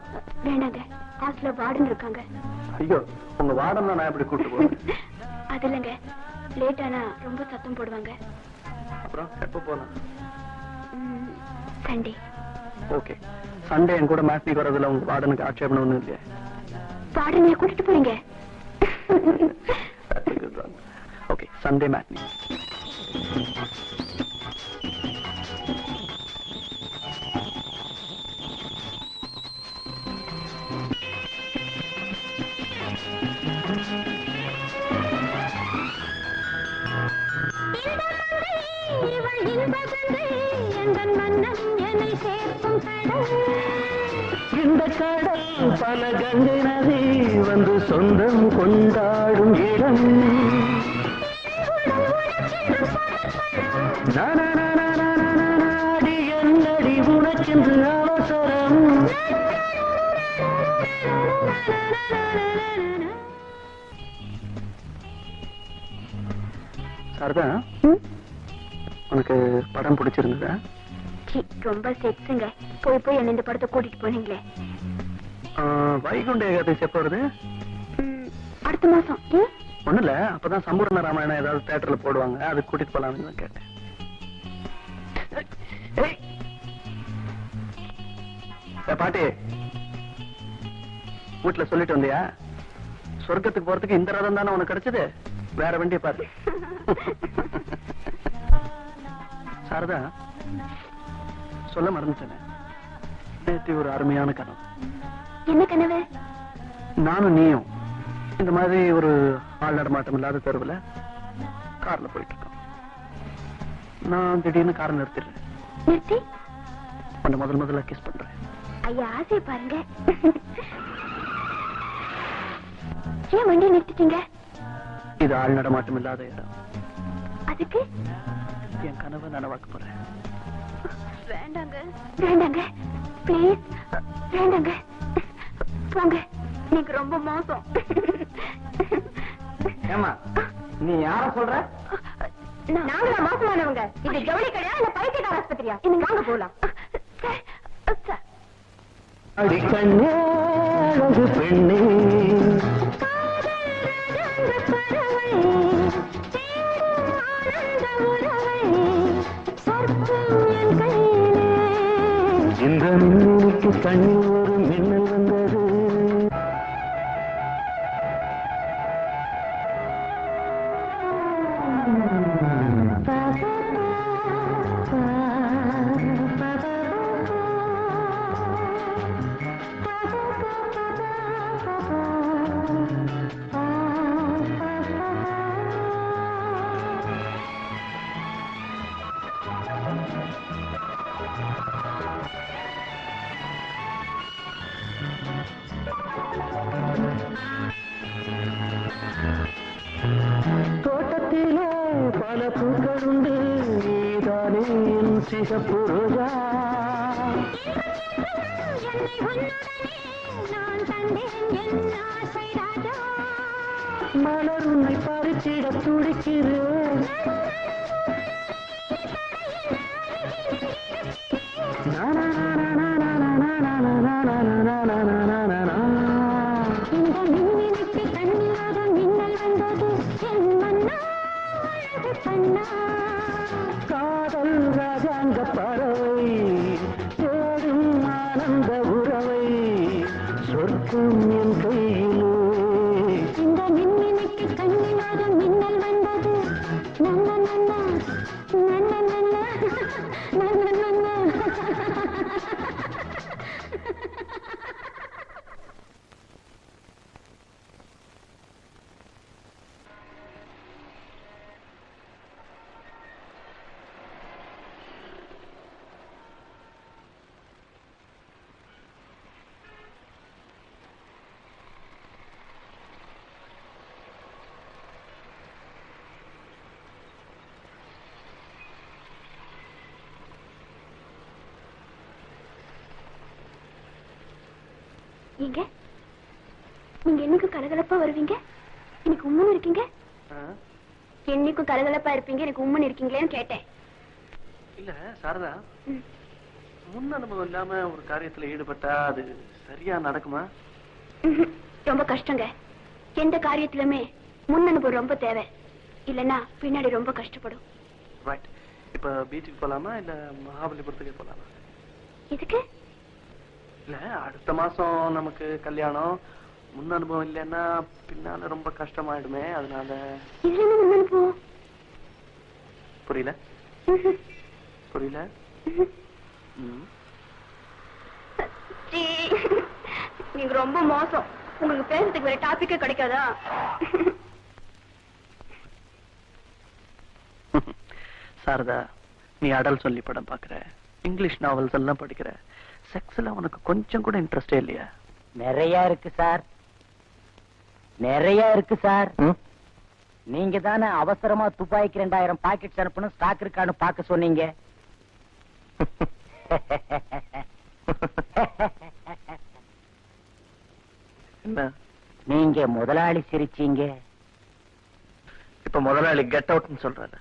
வேண்டாங்க, ஹாஸ்டல்ல வார்டன் இருக்காங்க. ஐயோ, உங்க வார்டன் நான் எப்படி கூட்டு போறேன்? அது இல்லைங்க, லேட் ஆனா ரொம்ப சத்தம் போடுவாங்க. அப்புறம் எப்போ போலாம்? சண்டே. ஓகே, சண்டே என் கூட மேட்னிக்கு வரதுல உங்க வார்டனுக்கு ஆட்சேபணம் ஒண்ணும் இல்லையா? வார்டனைய கூட்டிட்டு போறீங்க? Okay, Sunday matinee. இந்த கடல் பல கங்கை நதி வந்து சொந்தம் கொண்டாடும் இடம். நாடி என்னடி உனக்கென்று அவசரம். சாரதா, உனக்கு படம் பிடிச்சிருந்ததா? ரொம்ப செக்ஸுங்க. போய் போய் என்ன இந்த படத்தை கூட்டிட்டு போனீங்களே. வைகுண்ட ஏகாதசி எப்போ வருது? அடுத்த மாசம். ஒண்ணு இல்ல, அப்பதான் சம்பூர்ண ராமாயணம் ஏதாவது தியேட்டர்ல போடுவாங்க, அது கூட்டிட்டு போலாம்னு கேட்டேன். பாட்டி, வீட்டுல சொல்லிட்டு வந்தியா? சொர்க்கத்துக்கு போறதுக்கு இந்த ரதம் தானே உனக்கு கிடைச்சது, வேற வண்டியை பாரு. சாரதா, சொல்ல மறந்துட்டேன், நேற்று ஒரு அருமையான கனவு. என்ன கனவு? நானும் நீயும் இந்த மாதிரி ஒரு ஆள் நடமாட்டம் இல்லாத தெருவுல கார்ல போயிட்டு இருக்கோம். நான் திடீர்னு காரை நிறுத்திடுறேன். நிறுத்தி உன்னை முதல்ல கிஸ் பண்றேன். ஐயா, ஆசை பாருங்க. ஏன் வண்டி நிறுத்திட்டீங்க? இது ஆள் நடமாட்டம் இல்லாத இடம். அதுக்கு என் கனவை நனவாக்க போறேன். வேண்டாங்க வேண்டாங்க, ப்ளீஸ் வேண்டாங்க, போங்க. நீங்க ரொம்ப மோசம். ஏமா, நீ யார சொல்ற? நாங்களா மோசமானவங்க? இது ஜவுளி கடையா இல்ல பைத்தியக்கார ஆஸ்பத்திரியா? நீங்க வாங்க போலாம். அடிக்கண்ணே அழகு பெண்ணே, இந்த மின்னுக்கு கண்ணில் ஒரு மின்னல் வந்தது. தோட்டத்திலே பல பூக்கள் உண்டு, நீதானே என் சிகப்பு ரோஜா. மலர் உன்னை பறிச்சிட துடிக்கிறேன். காதல் ராஜாங்க பறவை தேடும் ஆனந்த உறவை, சொர்க்கம் என் கையிலே. இந்த மின்மினிக்கு கண்ணிலாத மின்னல் வந்தது. நன்ன நன்ன நன்ன நன்ன நன்ன நன்ன. நீங்க என்னைக்கு கலகலப்பா வருவீங்க, எனக்கு உம்முன்னு இருக்கீங்க. என்னைக்கும் கலகலப்பா இருப்பீங்க, எனக்கு உம்முன்னு இருக்கீங்களேன்னு கேட்டேன். இல்ல சாரதா, முன் அனுபவம் இல்லாம ஒரு காரியத்துல ஈடுபட்டா அது சரியா நடக்குமா? ரொம்ப கஷ்டங்க. எந்த காரியத்திலுமே முன்னனுபவம் ரொம்ப தேவை, இல்லைன்னா பின்னாடி ரொம்ப கஷ்டப்படும். ரைட். இப்ப பீச்சுக்கு போலாமா இல்ல மகாபலிபுரத்துக்கு போலாமா? இதுக்கு இல்ல, அடுத்த மாசம் நமக்கு கல்யாணம். முன் அனுபவம் இல்லைன்னா பின்னால ரொம்ப கஷ்டமாயிடுமே, அதனால. இதுல என்ன முன்னனுபவம்? புரியல புரியல. சீ, நீங்க ரொம்ப மோசம். உங்களுக்கு பேசுறதுக்கு வேற டாபிக்கே கிடைக்காதா? சாரதா, நீ அடல் சொல்லி படம் பாக்குற, இங்கிலீஷ் நாவல்ஸ் எல்லாம் படிக்கிற, செக்ஸ்ல உனக்கு கொஞ்சம் கூட இன்ட்ரெஸ்டே இல்லையா? நிறைய இருக்கு சார், நிறைய இருக்கு சார். நீங்க தானே அவசரமா துப்பாய்க்கு 2000 பாக்கெட்ஸ் அனுப்பணும், ஸ்டாக் இருக்கான்னு பார்க்க சொன்னீங்க. என்ன நீங்க முதலாளி சிரிச்சீங்க. இப்ப முதலாளி கெட் அவுட்னு சொல்றாரு.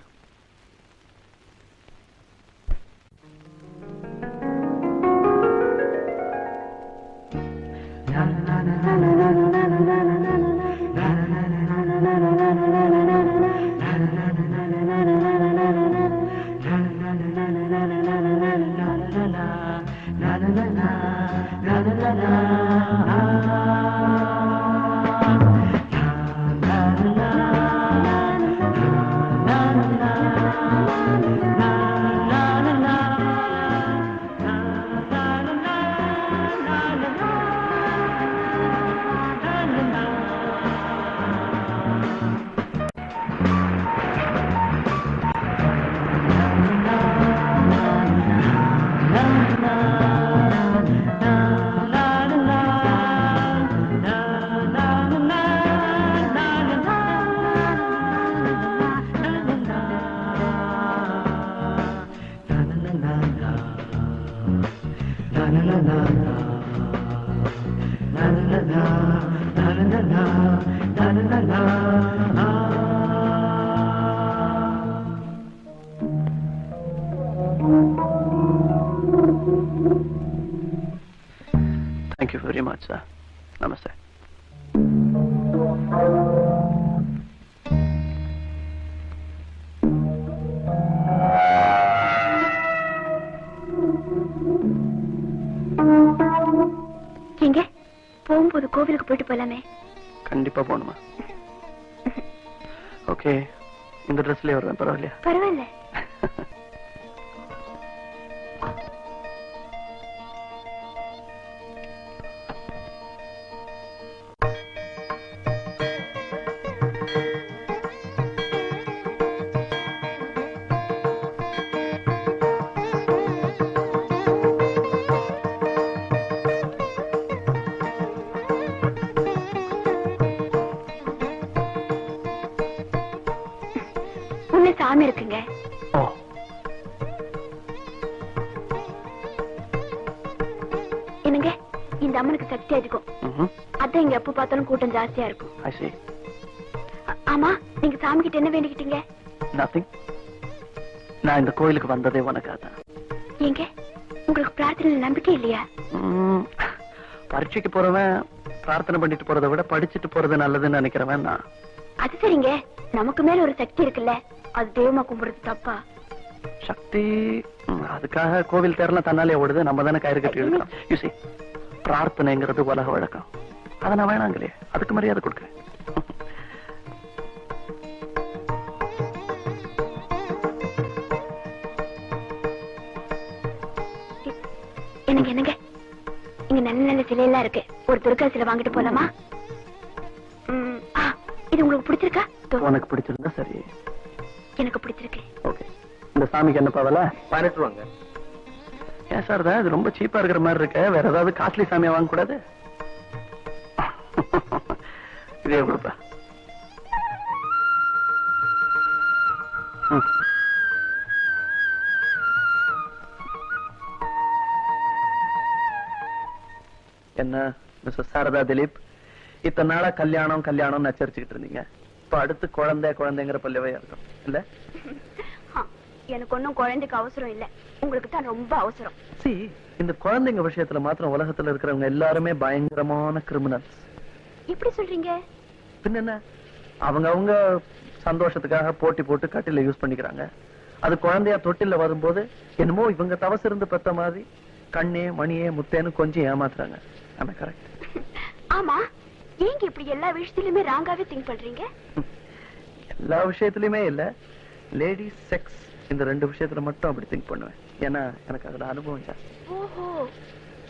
Thank you very much, sir. Namaste. எங்க போகும்போது கோவிலுக்கு போயிட்டு போலாமே? கண்டிப்பா போணுமா? ஓகே, இந்த ட்ரெஸ்லயே வருவேன், பரவாயில்லையா? பரவாயில்ல. உள்ள சாமி இருக்குங்க. ஓ, என்னங்க, இந்த அம்மனுக்கு சக்தி அதிகம். அதான் இங்க எப்ப பார்த்தாலும் கூட்டம் ஜாஸ்தியா இருக்கும். I see. ஆமா, நீங்க சாமி கிட்ட என்ன வேண்டிக்கிட்டீங்க? Nothing. நான் இந்த கோயிலுக்கு வந்ததே உனக்காக தான். ஏங்க, உங்களுக்கு பிரார்த்தனை நம்பிக்கை இல்லையா? பரீட்சைக்கு போறவன் பிரார்த்தனை பண்ணிட்டு போறதை விட படிச்சுட்டு போறது நல்லதுன்னு நினைக்கிறவன் நான். அது சரிங்க, நமக்கு மேல ஒரு சக்தி இருக்குல்ல, அது தெய்வமா கும்பிடுறது தப்பா? சக்தி, அதுக்காக கோவில் தேர்லாம் தன்னாலே ஓடுது, நம்ம தானே கயிறு கட்டி இருக்கோம். யூசி, பிரார்த்தனைங்கிறது உலக வழக்கம், அதை நான் வேணாங்களே, அதுக்கு மரியாதை கொடுக்குறேன். என்னங்க என்னங்க, இங்க நல்ல நல்ல சிலையெல்லாம் இருக்கு, ஒரு துர்கா சிலை வாங்கிட்டு போலாமா? இது உங்களுக்கு பிடிச்சிருக்கா? உனக்கு பிடிச்சிருந்தா சரி. எனக்கு பிடிச்சிருக்கு. ஓகே, இந்த சாமிக்கு என்ன பாவல? 18 ரூபாங்க. ஏன் சார் தான் இது ரொம்ப சீப்பா இருக்கிற மாதிரி இருக்கு, வேற ஏதாவது காஸ்ட்லி சாமியா வாங்க கூடாது? இதே கொடுப்பா. என்ன மிஸ்டர் சாரதா திலீப், இத்தனை நாளா கல்யாணம் கல்யாணம் நச்சரிச்சுக்கிட்டு இருந்தீங்க, இப்ப அடுத்து குழந்தை குழந்தைங்கிற பல்லவே இருக்கும் இல்ல? எனக்கு ஒன்னும் குழந்தைக்கு அவசரம் இல்ல, உங்களுக்கு தான் ரொம்ப அவசரம். சி, இந்த குழந்தைங்க விஷயத்துல மாத்திரம் உலகத்துல இருக்கிறவங்க எல்லாருமே பயங்கரமான கிரிமினல்ஸ். எப்படி சொல்றீங்க? பின்ன என்ன, அவங்க சந்தோஷத்துக்காக போட்டி போட்டு கட்டில யூஸ் பண்ணிக்கிறாங்க. அது குழந்தையா தொட்டில வரும்போது என்னமோ இவங்க தவசு இருந்து பெத்த மாதிரி கண்ணே மணியே முத்தேன்னு கொஞ்சம் ஏமாத்துறாங்க. ஆமா கரெக்ட். ஆமா, ஏங்க இப்படி எல்லா விஷயத்திலுமே ராங்காவே திங்க் பண்றீங்க? எல்லா விஷயத்திலுமே இல்ல, லேடிஸ் செக்ஸ் இந்த 2 விஷயத்துல மட்டும் அப்படி திங்க் பண்ணுவேன். ஏன்னா எனக்கு அதோட அனுபவம் ஜாஸ்தி. ஓஹோ,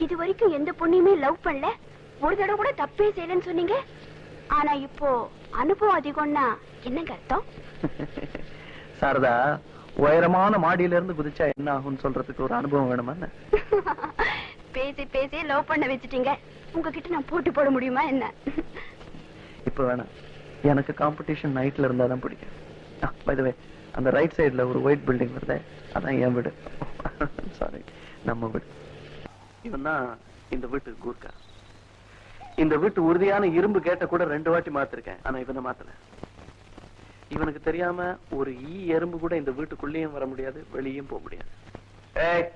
இது வரைக்கும் எந்த பொண்ணையுமே லவ் பண்ணல, ஒரு தடவை கூட தப்பே செய்யலன்னு சொன்னீங்க. ஆனா இப்போ அனுபவம் அதிகம்னா என்னங்க அர்த்தம்? சாரதா, உயரமான மாடியில இருந்து குதிச்சா என்ன ஆகும்னு சொல்றதுக்கு ஒரு அனுபவம் வேணுமா? பேசி பேசி லவ் பண்ண வச்சுட்டீங்க. உங்ககிட்ட நான் போட்டி போட முடியுமா என்ன? இப்ப வேணாம், எனக்கு காம்படிஷன் நைட்ல இருந்தா தான் பிடிக்கும். பை தி வே, அந்த ரைட் சைடுல ஒரு ஒயிட் பில்டிங் வருதே, அதான் என் வீடு. சாரி, நம்ம வீடு. இவன் தான் இந்த வீட்டுக்கு கூர்க்கா. இந்த வீட்டு உறுதியான இரும்பு கேட்ட கூட 2 வாட்டி மாத்திருக்கேன், ஆனா இவனை மாத்தல. இவனுக்கு தெரியாம ஒரு எறும்பு கூட இந்த வீட்டுக்குள்ளேயும் வர முடியாது, வெளியும் போக முடியாது. ஏய்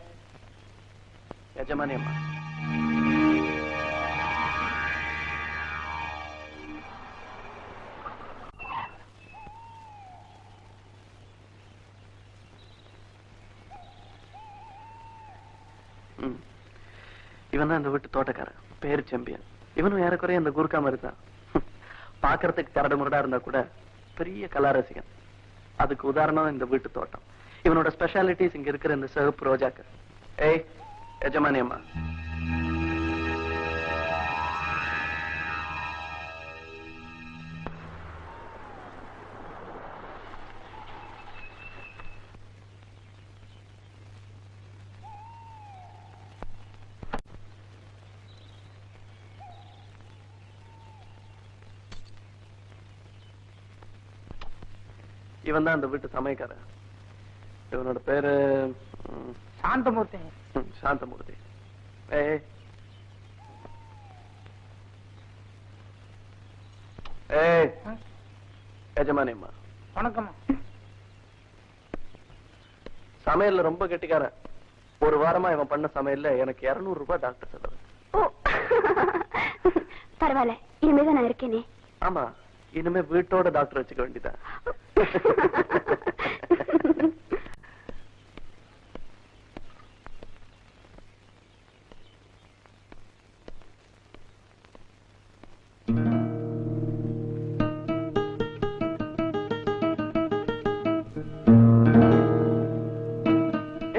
எஜமானி அம்மா, இவன் தான் இந்த வீட்டு தோட்டக்காரன், பேரு செம்பியன். இவனும் ஏறக்குறைய இந்த குறுக்கா மாதிரி தான். பாக்குறதுக்கு கரடு முரடா இருந்தா கூட பெரிய கலா ரசிகன். அதுக்கு உதாரணம் இந்த வீட்டு தோட்டம். இவனோட ஸ்பெஷாலிட்டிஸ் இங்க இருக்கிற இந்த சிவப்பு ரோஜாக்கள். ஏய் எஜமானி அம்மா, இவன் தான் இந்த வீட்டு சமயக்காரன். இவனோட பேரு சாந்தமூர்த்தி. சாந்தமூர்த்தி. ஏய் ஏய் எஜமானி அம்மா, வணக்கம். சமையல்ல ரொம்ப கெட்டிக்காரன். ஒரு வாரமா இவன் பண்ண சமையல்ல எனக்கு 200 ரூபாய் டாக்டர் செலவு. ஓ, பரவாயில்ல, இனிமேதான் நான் இருக்கேனே. ஆமா, இனிமே வீட்டோட டாக்டர் வச்சுக்க வேண்டியதான்.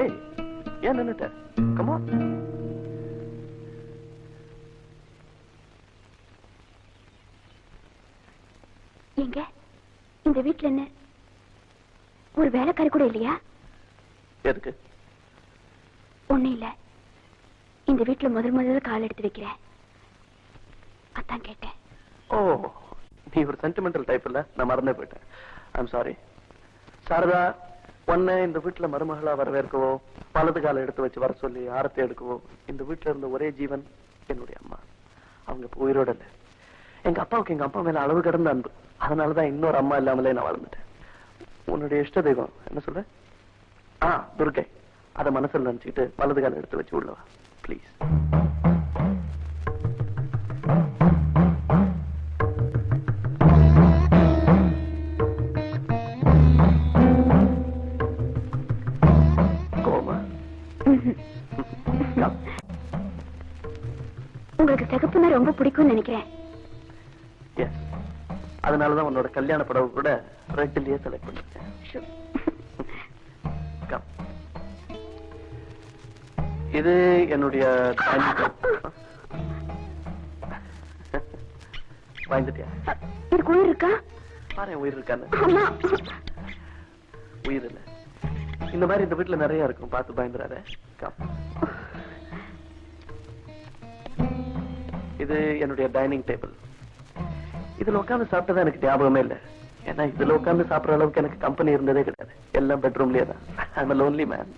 ஏய், ஏன் நின்னுட்ட? Come on. எங்க இந்த வீட்டுல என்ன ஒரு வேலைக்காரி கூட இல்லையா? எதுக்கு? ஒண்ணு இல்ல, இந்த வீட்டுல முதல்ல கால் எடுத்து வைக்கிறேன், அதான் கேட்டேன். ஓ, நீ ஒரு சென்டிமெண்டல் டைப் இல்ல, நான் மறந்தே போயிட்டேன். I'm sorry. சாரதா, உன்னை இந்த வீட்டுல மருமகளா வரவேற்கவோ, வலது காலை எடுத்து வச்சு வர சொல்லி ஆரத்தி எடுக்கவோ இந்த வீட்டுல இருந்த ஒரே ஜீவன் என்னுடைய அம்மா. அவங்க இப்ப உயிரோட இல்ல. எங்க அப்பாவுக்கு எங்க அப்பா மேல அளவு கடந்த அன்பு. அதனாலதான் இன்னொரு அம்மா இல்லாமலே நான் வளர்ந்துட்டேன். உன்னுடைய இஷ்ட தெய்வம் என்ன சொல்ற? துர்கை. அத மனசுல நினைச்சுக்கிட்டு வலது காலை எடுத்து வச்சு உள்ளவா ப்ளீஸ். கோமா, உங்களுக்கு சிகப்புனா ரொம்ப பிடிக்கும்னு நினைக்கிறேன். எஸ், அதனாலதான் உன்னோட கல்யாண படவு கூட ரெட்லயே செலக்ட் பண்ணிருக்கேன். இது என்னுடைய வாங்கிட்டியா? இதுக்கு உயிர் இருக்கா? பாரு, உயிர் இருக்கான்னு. அம்மா, உயிர் இல்ல. இந்த மாதிரி இந்த வீட்டுல நிறைய இருக்கும், பார்த்து பயந்துடாத. இது என்னுடைய டைனிங் டேபிள். இதுல உட்காந்து சாப்பிட்டதா எனக்கு ஞாபகமே இல்ல. ஏன்னா இதுல உட்காந்து சாப்பிடுற அளவுக்கு எனக்கு கம்பெனி இருந்ததே கிடையாது. எல்லாம் பெட்ரூம்லயே தான். ஐ அம் a lonely man.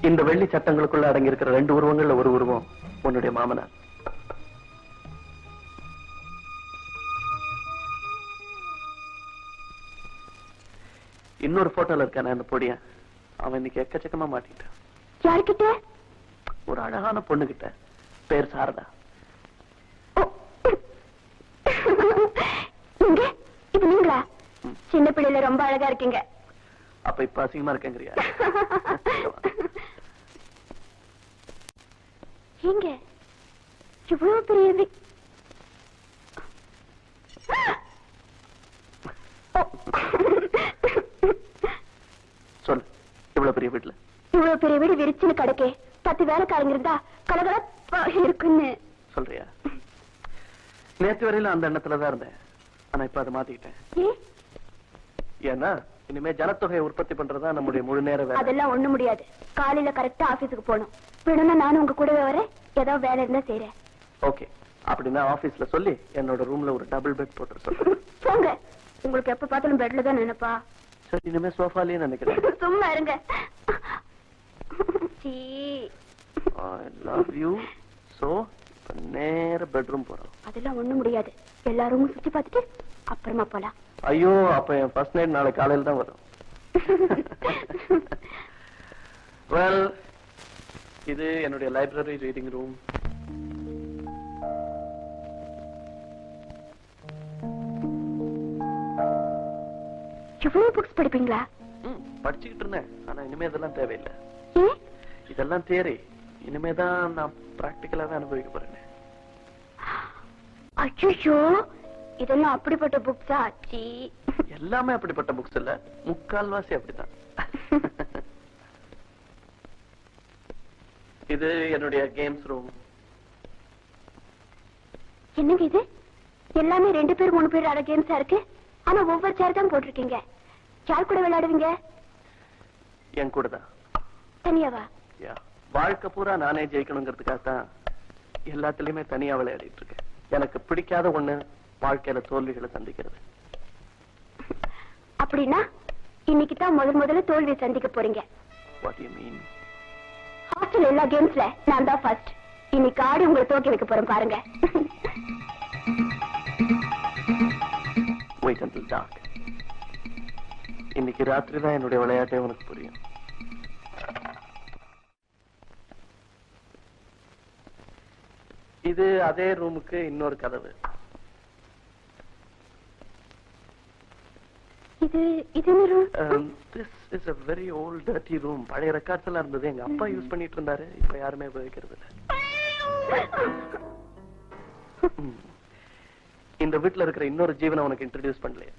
இந்த வெள்ளி சட்டங்களுக்குள்ள அடங்கி இருக்கிற 2 உருவங்கள்ல ஒரு உருவம் உன்னுடைய மாமனார். இன்னொரு போட்டோல இருக்கானே அந்த பொடியா, அவன் இன்னைக்கு எக்கச்சக்கமா மாட்டிட்டான். யாருக்கிட்ட? ஒரு அழகான பொண்ணு கிட்ட, பேர் சாரதா. சின்ன பிள்ளைல ரொம்ப அழகா இருக்கீங்க. அப்ப இப்ப அசிங்கமா இருக்கேங்கிறியா? எங்க இவ்வளவு பெரிய சொல்லு, இவ்வளவு பெரிய வீட்டுல இவ்வளவு பெரிய வீடு விரிச்சுன்னு கிடைக்கே 10 வேலைக்காரங்க இருந்தா கலகலப்பா இருக்குன்னு சொல்றியா? நேத்து வரையில அந்த எண்ணத்துலதான் இருந்தேன். ஆனா இப்ப அதை மாத்திக்கிட்டேன். ஏன்னா இனிமே ஜனத்தொகையை உற்பத்தி பண்றதா நம்முடைய முழு நேர வேலை. அதெல்லாம் ஒண்ணு முடியாது. காலையில கரெக்டா ஆபீஸுக்கு போகணும். வேணும்னா நானும் உங்க கூடவே வரேன். ஏதாவது வேலை இருந்தா செய்யறேன். ஓகே, அப்படின்னா ஆபீஸ்ல சொல்லி என்னோட ரூம்ல ஒரு டபுள் பெட் போட்டு சொல்றேன். போங்க, உங்களுக்கு எப்ப பார்த்தாலும் பெட்ல தான் நினைப்பா. சரி, இனிமே சோஃபாலயே நினைக்கிறேன். சும்மா இருங்க. I love you. So நேர பெட்ரூம் போறோம். அதெல்லாம் ஒண்ணு முடியாது. எல்லா ரூமும் சுத்தி பார்த்துட்டு அப்புறமா போலாம். ஐயோ, அப்ப என் ஃபர்ஸ்ட் நைட் நாளை காலையில தான் வரும். Well, இது என்னுடைய லைப்ரரி ரீடிங் ரூம். இவ்வளவு புக்ஸ் படிப்பீங்களா? படிச்சுக்கிட்டு இருந்தேன். ஆனா இனிமே இதெல்லாம் தேவையில்லை. ஏன்? இதெல்லாம் தியரி. இனிமேதான் நான் பிராக்டிகலாவே அனுபவிக்க போறேன். ஐயோ, இதெல்லாம் அப்படிப்பட்ட புக்ஸா? எல்லாமே அப்படிப்பட்ட புக்ஸ் இல்ல, முக்கால்வாசி அப்படித்தான். இது என்னுடைய கேம்ஸ் ரூம். என்னங்க இது? எல்லாமே 2 பேர் 3 பேர் ஆட கேம்ஸா இருக்கு. ஆனா ஒவ்வொரு சேர் தான் போட்டிருக்கீங்க. யார் கூட விளையாடுவீங்க? என் கூட தான். தனியாவா? வாழ்க்கை பூரா நானே ஜெயிக்கணுங்கிறதுக்காகத்தான் எல்லாத்துலயுமே தனியா விளையாடிட்டு இருக்கேன். எனக்கு பிடிக்காத ஒண்ணு வாழ்க்கையில தோல்விகளை சந்திக்கிறது. அப்படின்னா இன்னைக்கு தான் முதல்ல தோல்வியை சந்திக்க போறீங்க. What do you mean? Hostel எல்லா கேம்ஸ்ல நான் தான் ஃபர்ஸ்ட். இன்னைக்கு ஆடி உங்களை தோக்கி வைக்க போறேன் பாருங்க. Wait until dark. இன்னைக்கு ராத்திரி தான் என்னுடைய விளையாட்டே உனக்கு புரியும். இது அதே ரூமுக்கு இன்னொரு கதவு. இது room. This is a very old dirty room. பழைய ரெக்கார்ட்ஸ் எல்லாம் இருந்தது. எங்க அப்பா யூஸ் பண்ணிட்டு இருந்தாரு. இப்ப யாருமே உபயோகிக்கிறது இல்ல. இந்த வீட்டுல இருக்கிற இன்னொரு ஜீவனை உனக்கு இன்ட்ரோடியூஸ் பண்ணலையே.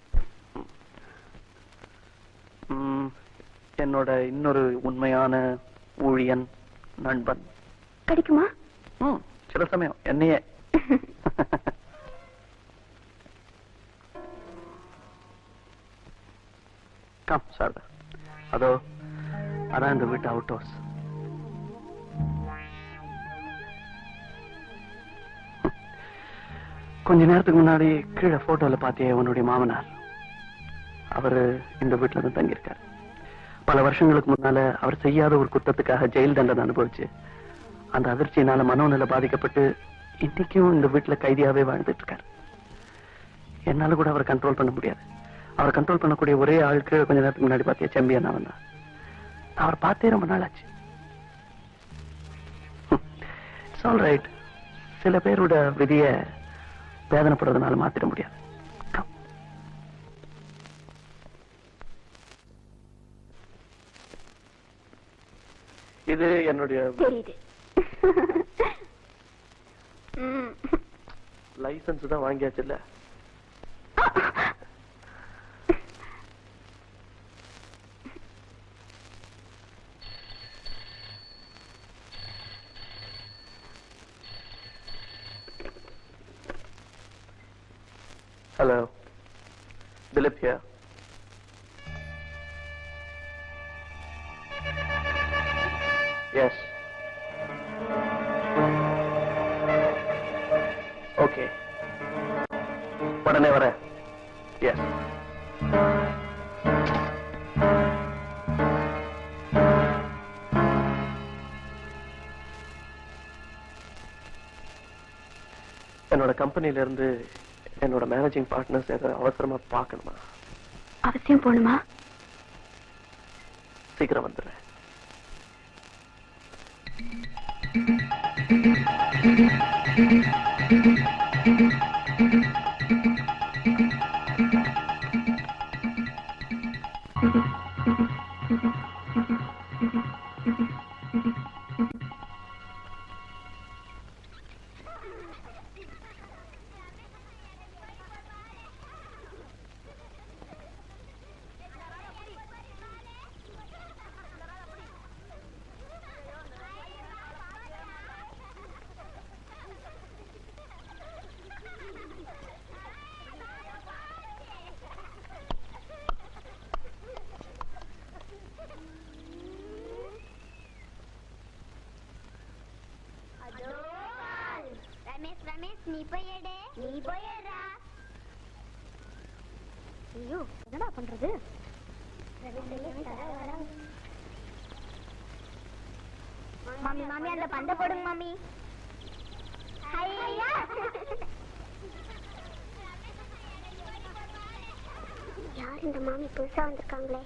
என்னோட இன்னொரு உண்மையான ஊழியன், நண்பன். கிடைக்குமா? சில சமயம் என்னையே. Come sir. அதோ அதான் இந்த வீட்டு அவுட் ஹவுஸ். கொஞ்ச நேரத்துக்கு முன்னாடி கீழே போட்டோல பாத்தியே உன்னுடைய மாமனார். அவரு இந்த வீட்டுல தான் தங்கியிருக்காரு. பல வருஷங்களுக்கு முன்னால அவர் செய்யாத ஒரு குற்றத்துக்காக ஜெயில் தண்டனை அனுபவிச்சு அந்த அதிர்ச்சியினால மனோநிலை பாதிக்கப்பட்டு இன்னைக்கும் இந்த வீட்டுல கைதியாவே வாழ்ந்துட்டு இருக்காரு. என்னால கூட அவரை கண்ட்ரோல் பண்ண முடியாது. அவரை கண்ட்ரோல் பண்ணக்கூடிய ஒரே ஆளுக்கு கொஞ்ச நேரத்துக்கு முன்னாடி பாத்தியா செம்பியன் அவன் தான். அவர் பார்த்தே ரொம்ப நாள் ஆச்சு. It's all right. சில பேரோட விதிய வேதனைப்படுறதுனால மாத்திட முடியாது. இது என்னுடைய லைசன்ஸ் தான் வாங்கியாச்சு இல்ல? Hello, Dilip here. Yes. Okay. உடனே வர. Yes. என்னோட கம்பெனில இருந்து என்னோட மேனேஜிங் பார்ட்னர்ஸ் ஏதாவது அவசரமா பார்க்கணுமா? அவசியம் போகணுமா? சீக்கிரம் வந்துடுறேன். நீ போய் எடு. நீ போய் எடுடா. ஐயோ என்னடா பண்றது? மாமி மாமி அந்த பந்தை போடுங்க மாமி. ஐயா யார் இந்த மாமி புதுசா வந்திருக்காங்களே?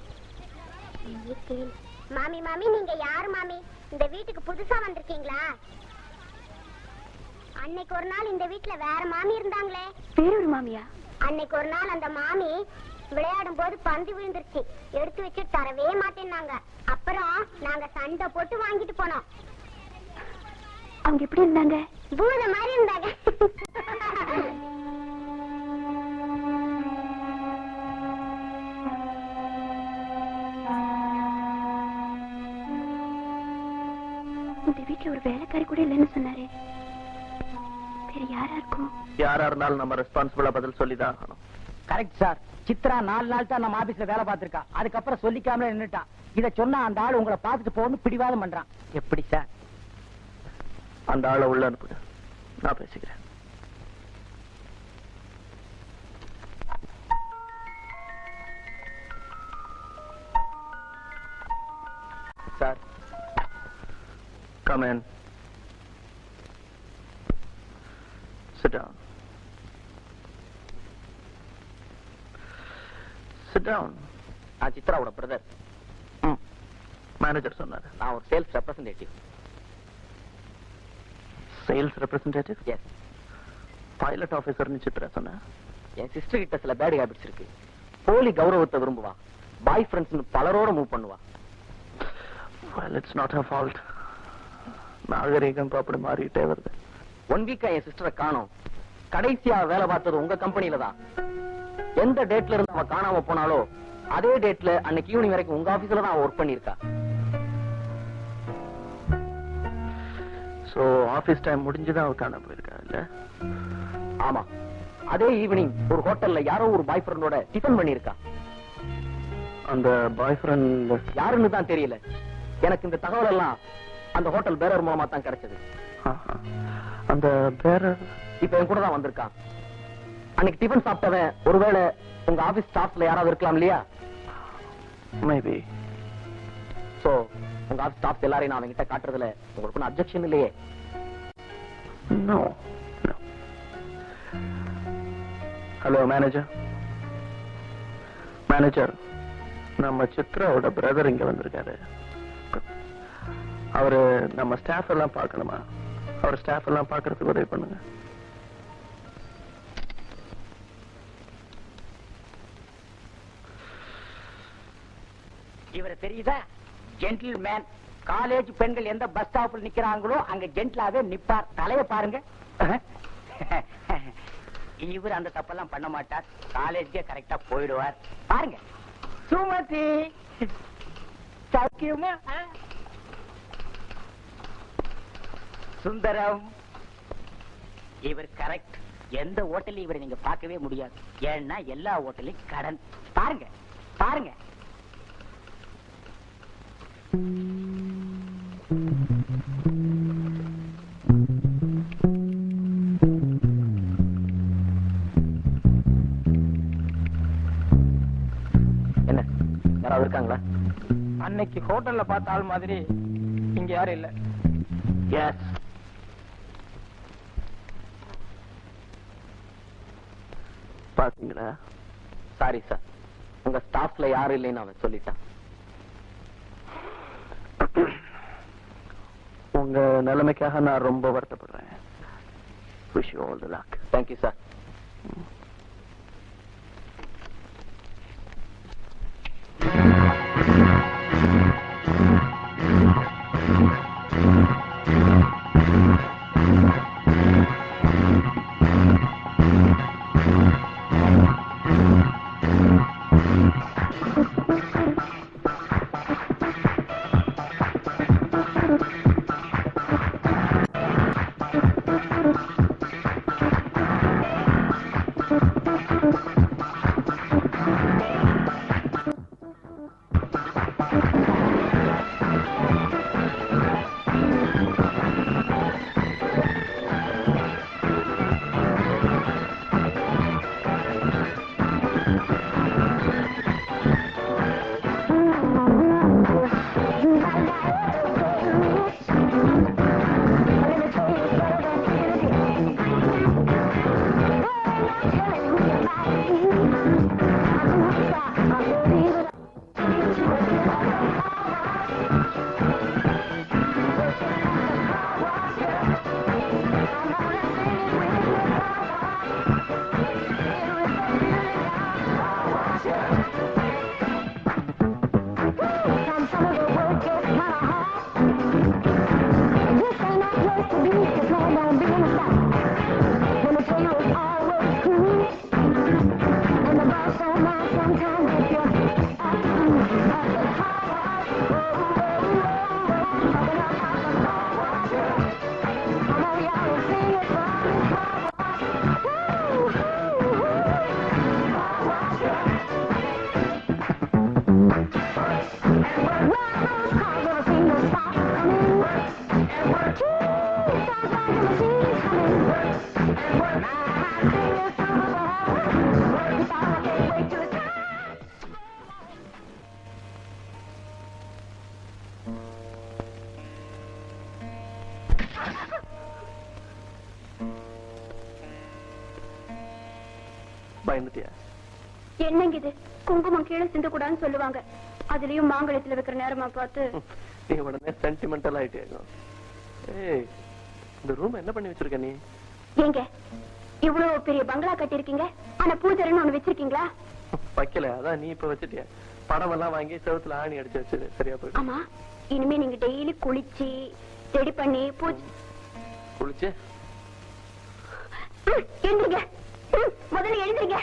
மாமி மாமி நீங்க யாரு மாமி? இந்த வீட்டுக்கு புதுசா வந்திருக்கீங்களா? அன்னைக்கு ஒரு நாள் இந்த வீட்டுல வேற மாமி இருந்தாங்களே. வேறொரு மாமியா? அன்னைக்கு ஒரு நாள் அந்த மாமி விளையாடும் போது பந்து விழுந்துருச்சு. எடுத்து வச்சு தரவே மாட்டேன்னாங்க. அப்புறம் நாங்க சண்டை போட்டு வாங்கிட்டு போனோம். அவங்க எப்படி இருந்தாங்க? பூத மாதிரி இருந்தாங்க. இந்த வீட்டுல ஒரு வேலைக்காரி கூட இல்லைன்னு சொன்னாரு. வேற யாரா இருக்கும்? யாரா இருந்தாலும் நம்ம ரெஸ்பான்சிபிளா பதில் சொல்லிதான் ஆகணும். Correct sir. சித்ரா 4 நாள் தான் நம்ம ஆபீஸ்ல வேலை பார்த்திருக்கா. அதுக்கப்புறம் சொல்லிக்காம நின்னுட்டான். இத சொன்னா அந்த ஆள் உங்களை பார்த்துட்டு போகணும் பிடிவாதம் பண்றான். எப்படி சார்? அந்த ஆளை உள்ள அனுப்புங்க, நான் பேசிக்கிறேன். Sir, Come in. Sit down. Sit down. நான் சித்ராவோட பிரதர். மேனேஜர் சொன்னாரு. நான் ஒரு sales representative. Sales representative? Yes. Pilot ஆபீசர்னு சித்ரா சொன்ன. என் சிஸ்டர் கிட்ட சில பேட் ஹேபிட்ஸ் இருக்கு. போலி கௌரவத்தை விரும்புவா. பாய் ஃப்ரெண்ட்ஸ்னு பலரோட மூவ் பண்ணுவா. Well, it's not her fault. நாகரிகம் அப்படி மாறிட்டே வருது. 1 வீக்கா என் சிஸ்டரை காணோம். கடைசியா வேலை பார்த்தது உங்க கம்பெனில தான். எந்த டேட்ல இருந்து அவ காணாம போனாலோ அதே டேட்ல அன்னைக்கு ஈவினிங் வரைக்கும் உங்க ஆபீஸ்ல தான் அவ ஒர்க் பண்ணிருக்கா. சோ ஆபீஸ் டைம் முடிஞ்சுதான் அவ காணாம போயிருக்கா இல்ல? ஆமா. அதே ஈவினிங் ஒரு ஹோட்டல்ல யாரோ ஒரு பாய் ஃப்ரெண்டோட டிஃபன் பண்ணிருக்கா. அந்த பாய் ஃப்ரெண்ட் யாருன்னு தான் தெரியல. எனக்கு இந்த தகவல் எல்லாம் அந்த ஹோட்டல் பேரர் மூலமா தான் கிடைச்சது. அந்த பேரர் இப்ப என் கூட தான் வந்திருக்கான். அன்னைக்கு டிஃபன் சாப்பிட்டவன் ஒருவேளை உங்க ஆபீஸ் ஸ்டாஃப்ல யாராவது இருக்கலாம் இல்லையா? மேபி. சோ உங்க ஆபீஸ் ஸ்டாஃப் எல்லாரையும் நான் அவங்கிட்ட காட்டுறதுல உங்களுக்கு அப்செக்ஷன் இல்லையே? நோ. Hello manager. மேனேஜர், நம்ம சித்ராவோட பிரதர் இங்க வந்திருக்காரு. அவரு நம்ம ஸ்டாஃப் எல்லாம் பார்க்கணுமா? அவர் ஸ்டாஃப் எல்லாம் பார்க்கறதுக்கு உதவி பண்ணுங்க. இவரை தெரியுதா? ஜென்டில்மேன். காலேஜ் பெண்கள் எந்த பஸ் ஸ்டாப்ல நிக்கிறாங்களோ அங்க ஜென்டிலாவே நிப்பார். தலைய பாருங்க. இவர் அந்த தப்பெல்லாம் பண்ண மாட்டார். காலேஜ்க்கே கரெக்டா போயிடுவார். பாருங்க. சுமதி சௌக்கியமா? சுந்தரம். இவர் கரெக்ட். எந்த ஹோட்டலையும் இவரை நீங்க பார்க்கவே முடியாது. ஏன்னா எல்லா ஹோட்டலையும் கடன். பாருங்க பாருங்க. என்ன யாராவது இருக்காங்களா? அன்னைக்கு ஹோட்டல்ல பார்த்த ஆள் மாதிரி இங்க யாரும் இல்ல. எஸ். பாத்தீங்களா? சாரி சார், உங்க ஸ்டாஃப்ல யாரும் இல்லைன்னு அவன் சொல்லிட்டான். உங்க நிலைமைக்காக நான் ரொம்ப வருத்தப்படுறேன். Wish you all the luck. Thank you sir. பயந்துட்டியா? என்னங்க இது, குங்குமம் கீழே சிந்த கூடாதுன்னு சொல்லுவாங்க. அதுலயும் மாங்கலத்துல வைக்கிற நேரமா பார்த்து நீ உடனே சென்டிமெண்டல் ஆயிட்டே. ஏய், இந்த ரூம் என்ன பண்ணி வச்சிருக்க நீ? ஏங்க இவ்வளவு பெரிய பங்களா கட்டிருக்கீங்க, ஆனா பூஜைன்னு ஒண்ணு வச்சிருக்கீங்களா? வைக்கல, அதான் நீ இப்ப வச்சிட்டிய. படம் எல்லாம் வாங்கி செவுத்துல ஆணி அடிச்சு வச்சது சரியா போயிடும். ஆமா, இனிமே நீங்க டெய்லி குளிச்சு ரெடி பண்ணி பூஜை. குளிச்சு எழுந்துங்க, முதல்ல எழுந்துங்க.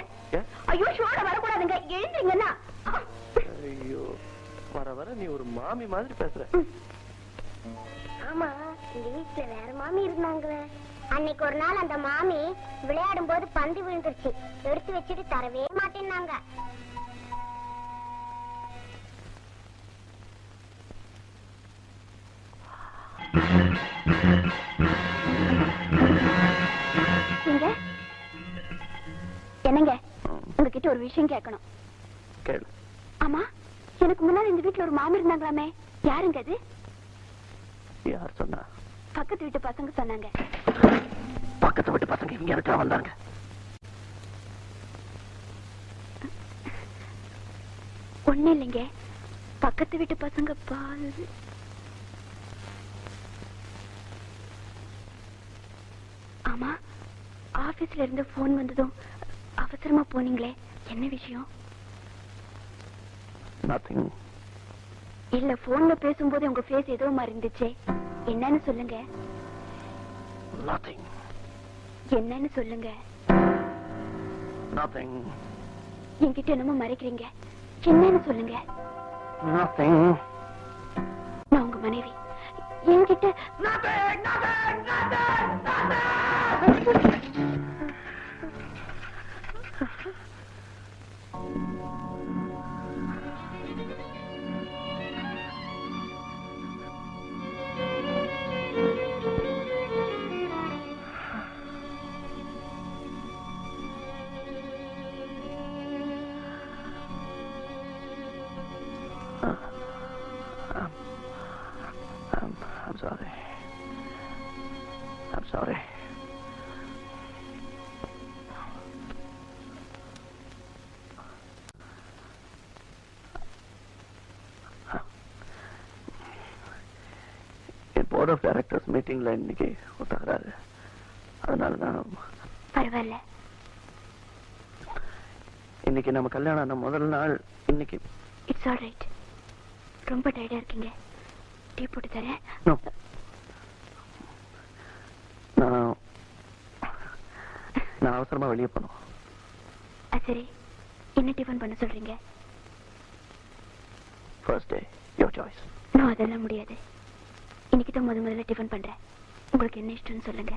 ஐயோ, ஷோட வரக்கூடாதுங்க, எழுந்துங்கன்னா. ஐயோ, வர வர நீ ஒரு மாமி மாதிரி பேசுற. ஆமா, இந்த வீட்டுல வேற மாமி இருந்தாங்க. அன்னைக்கு ஒரு நாள் அந்த மாமி விளையாடும் போது பந்து விழுந்துருச்சு, எடுத்து வச்சுட்டு தரவே மாட்டேன்னாங்க. என்னங்க, உங்ககிட்ட ஒரு விஷயம் கேட்கணும். கேளு. ஆமா, எனக்கு முன்னாடி இந்த வீட்டுல ஒரு மாமி இருந்தாங்களாமே, யாருங்க அது? யார் சொன்னா? பக்கத்து வீட்டு பசங்க சொன்னாங்க. பக்கத்து வீட்டு பசங்க இங்க இருக்க வந்தாங்க. ஒண்ணு இல்லைங்க, பக்கத்து வீட்டு பசங்க பால். ஆமா, ஆபீஸ்ல இருந்து போன் வந்ததும் அவசரமா போனீங்களே, என்ன விஷயம்? Nothing. இல்ல, போன்ல பேசும்போது உங்க ஃபேஸ் ஏதோ மாதிரி இருந்துச்சே, என்னன்னு சொல்லுங்க. Nothing. என்னன்னு சொல்லுங்க. Nothing. என்கிட்ட என்னமோ மறைக்கிறீங்க, என்னன்னு சொல்லுங்க. Nothing. நான் உங்க மனைவி, என்கிட்ட I'm sorry. I'm sorry. Board of directors மீட்டிங்ல இன்னைக்கு ஒத்துக்கிறாரு, அதனால நான். பரவாயில்ல, இன்னைக்கு நம்ம கல்யாணம் முதல் நாள் இன்னைக்கு. It's all right. ரொம்ப டயர்டா இருக்கீங்க, டீ போட்டு தரேன். நான் அவசரமா வெளியே போனோம். சரி, என்ன டிஃபன் பண்ண சொல்றீங்க? First day your choice. நான் அதெல்லாம் முடியாது, இன்னைக்கு தான் முதல்ல டிஃபன் பண்றேன். உங்களுக்கு என்ன இஷ்டம்னு சொல்லுங்க.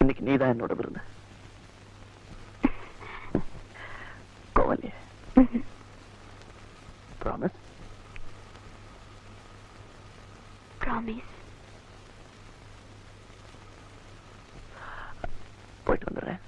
இன்னைக்கு நீதான் என்னோட விருந்து. கோவலி, ப்ராமிஸ்? ப்ராமிஸ். போயிட்டு வந்துடுறேன்.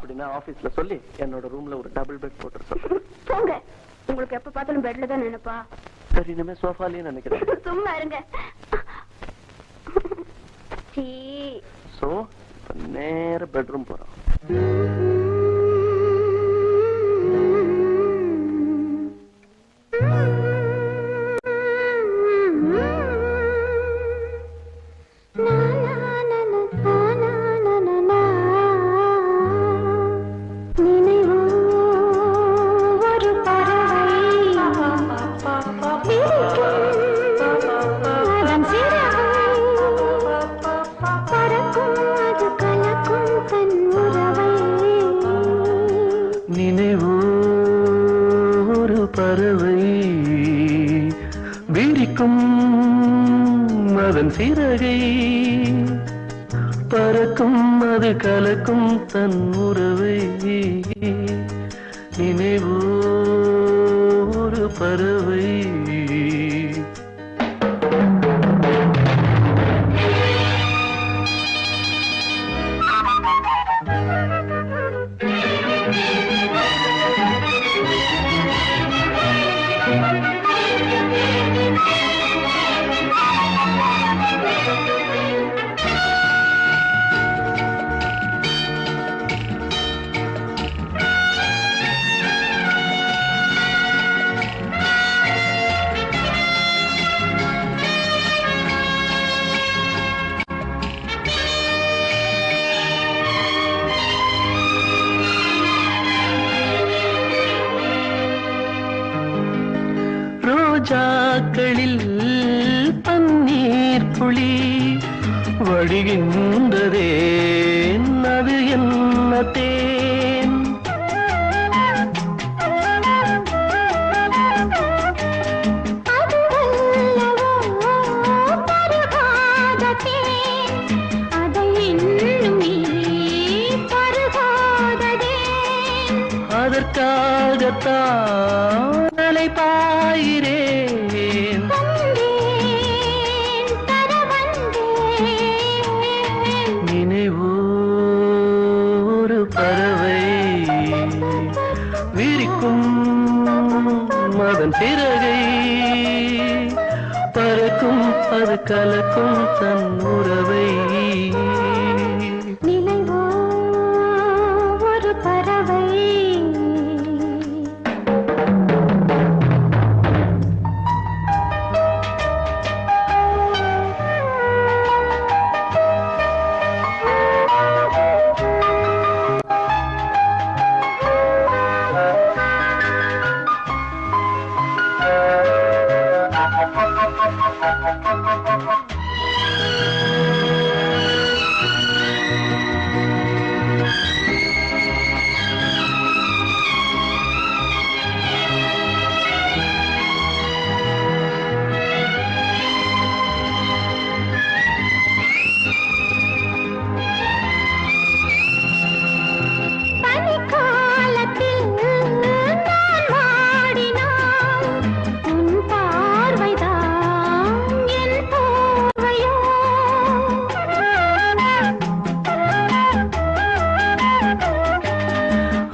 அப்படின்னா ஆபீஸ்ல சொல்லி என்னோட ரூம்ல ஒரு டபுள் பெட் போட்டு சொல்றேன். போங்க, உங்களுக்கு எப்ப பார்த்தாலும் பெட்ல தான் நினைப்பா. சரி, இனிமே சோஃபாலேயே நினைக்கிறேன். சும்மா இருங்க. சீ. சோ நேர பெட்ரூம் போறோம். அதன் சிறகை பறக்கும் அது கலக்கும் தன் உறவை நினைவோ ஒரு பறவை ரோஜாக்களில் பன்னீர் புளி வழிகின்றதே அது என்ன தேன் அதற்காகத்தான் அலைபாயிரேன் நினைவோ ஒரு பறவை விரிக்கும் அதன் சிறகை பறக்கும் அது கலக்கும் தன் உறவை நினைவோ ஒரு பறவை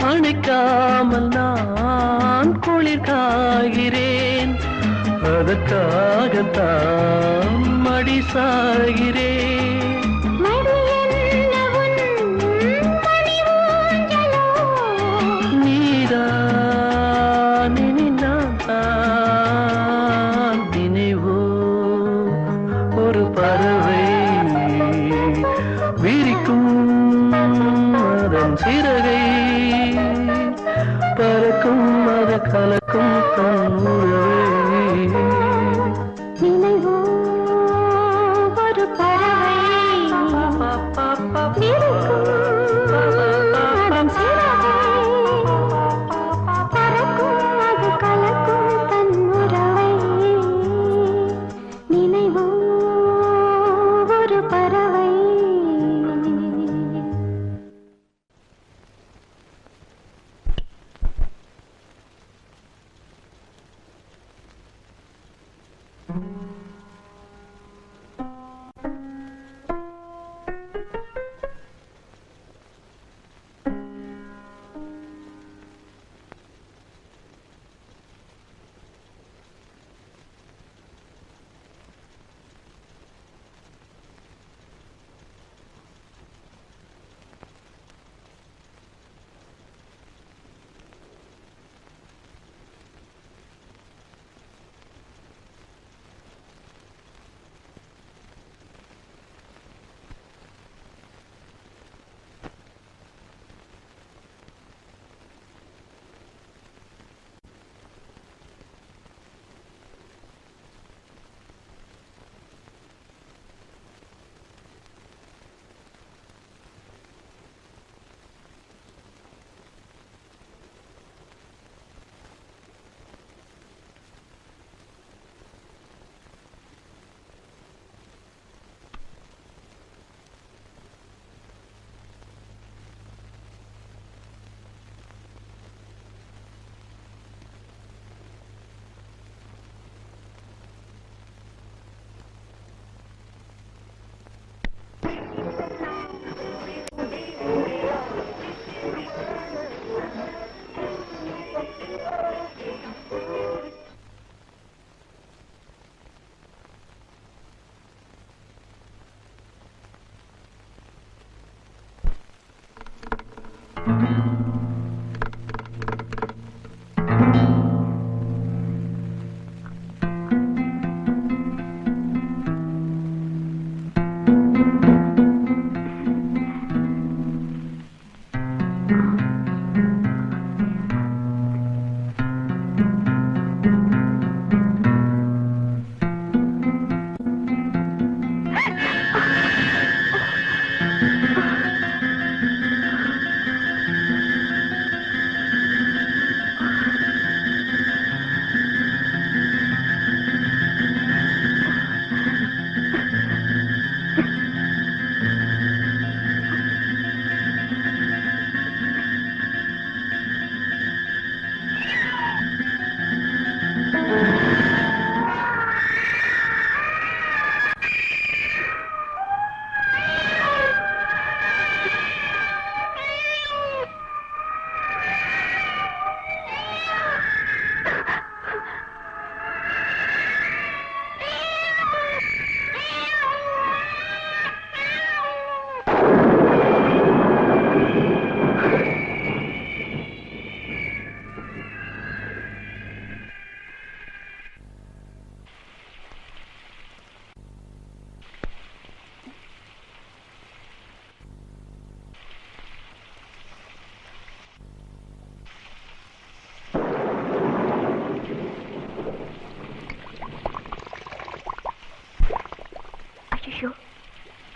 அணைக்காமல் நான் குளிர் காகிறேன் அதற்காகத்தான் மடி சாகிறேன் நீதான் நான் நினைவோ ஒரு பறவை விரிக்கும் அதன் சிறகை பறக்கும் அது கலக்கும் தன் உறவை நினைவோ ஒரு பறவை அதன் சிறகை பறக்கும் அது கலக்கும் தன் உறவை நினைவோ ஒரு பறவை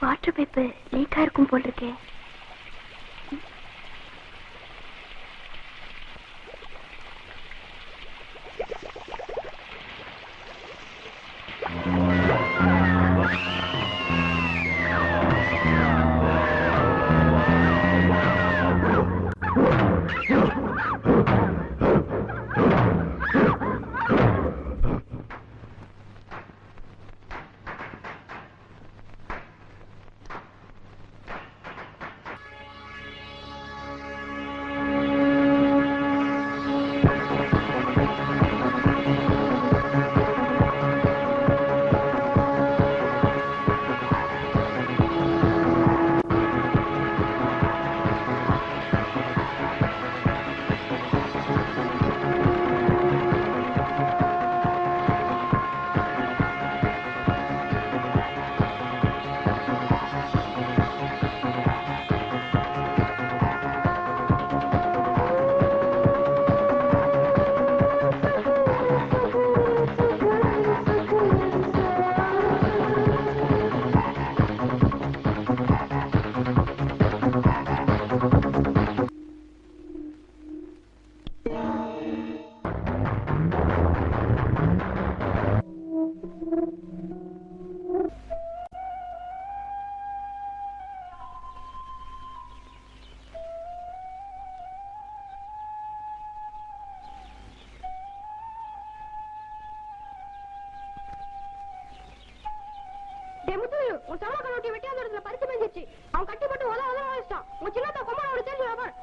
வாட்டர் பைப்பு லீக்கா இருக்கும் போல் இருக்கே. உன் சவள கணக்கு வெட்டியாந்த இடத்துல பறிச்சு மேஞ்சிச்சு. அவன் கட்டி போட்டு உதவ வச்சிட்டான். உன் சின்னத்த கொம்பனோட தெரிஞ்சு அவர்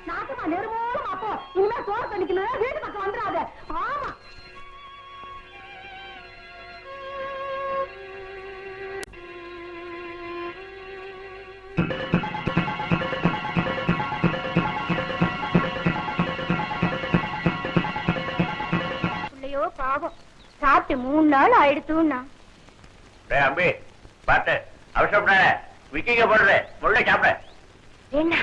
நாட்டுமா நெருமோலும் அப்போ இனிமே சோறு தண்ணிக்கணும். வீட்டு பக்கம் வந்துடாது. ஆமா பாவம் சாப்பிட்டு 3 நாள் ஆயிடுத்துன்னா. அம்பி பாத்து அவசரப்படாத, விக்கிங்க போடுற முள்ள சாப்பிட. என்ன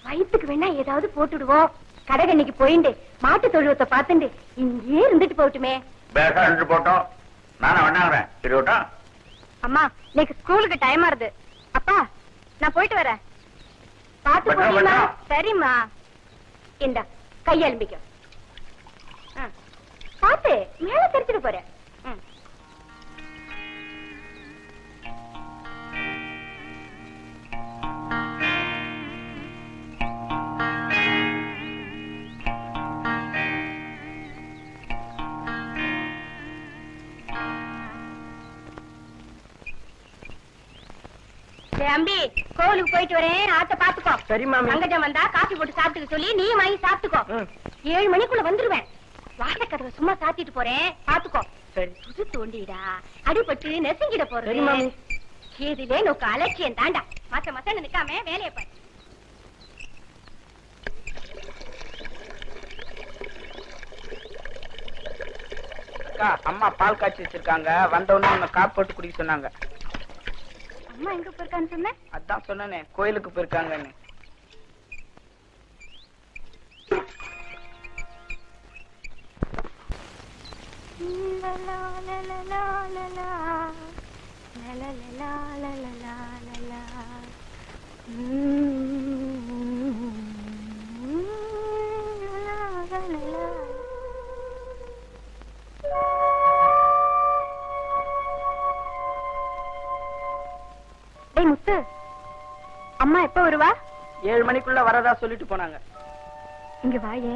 வயிற்றுக்கு வேணா ஏதாவது போட்டுடுவோம். கடைகண்ணிக்கு போயிண்டு மாட்டு தொழுவத்தை பார்த்துண்டு இங்கே இருந்துட்டு போட்டுமே. பேசா நின்று போட்டோம், நானும் வேணாங்கிறேன். சரி விட்டோம். அம்மா இன்னைக்கு ஸ்கூலுக்கு டைம் ஆறுது. அப்பா நான் போயிட்டு வரேன். பாத்து பட்டா, போறீங்களா? பட்டா. சரிம்மா. இந்த கையெலும்பிக்கும். பாத்து மேல தெரிச்சுட்டு போறேன். தம்பி கோவிலுக்கு போயிட்டு வரேன், ஆத்த பாத்துக்கோ. சரி மாமி. அங்கஜம் வந்தா காபி போட்டு சாப்பிட்டுக்க சொல்லி நீ வாங்கி சாப்பிட்டுக்கோ. 7 மணிக்குள்ள வந்துருவேன். வாழைக்கதவை சும்மா சாத்திட்டு போறேன், பாத்துக்கோ. சரி. புது தோண்டிடா, அடிபட்டு நெசுங்கிட போறது. சரி மாமி. இதுலே நோக்கு அலட்சியம் தாண்டா. மத்த மசன்னு நிக்காம வேலையை பாரு. அக்கா, அம்மா பால் காய்ச்சி வச்சிருக்காங்க. வந்தவொடனே அவங்க காப்பி போட்டு குடிக்க சொன்னாங்க. அம்மா எங்க போயிருக்கான்னு சொன்ன? அதான் சொன்னேனே, கோயிலுக்கு போயிருக்காங்கன்னு. டேய் முத்து, அம்மா எப்ப வருவா? 7 மணிக்குள்ள வரதா சொல்லிட்டு போனாங்க. இங்க வாயே,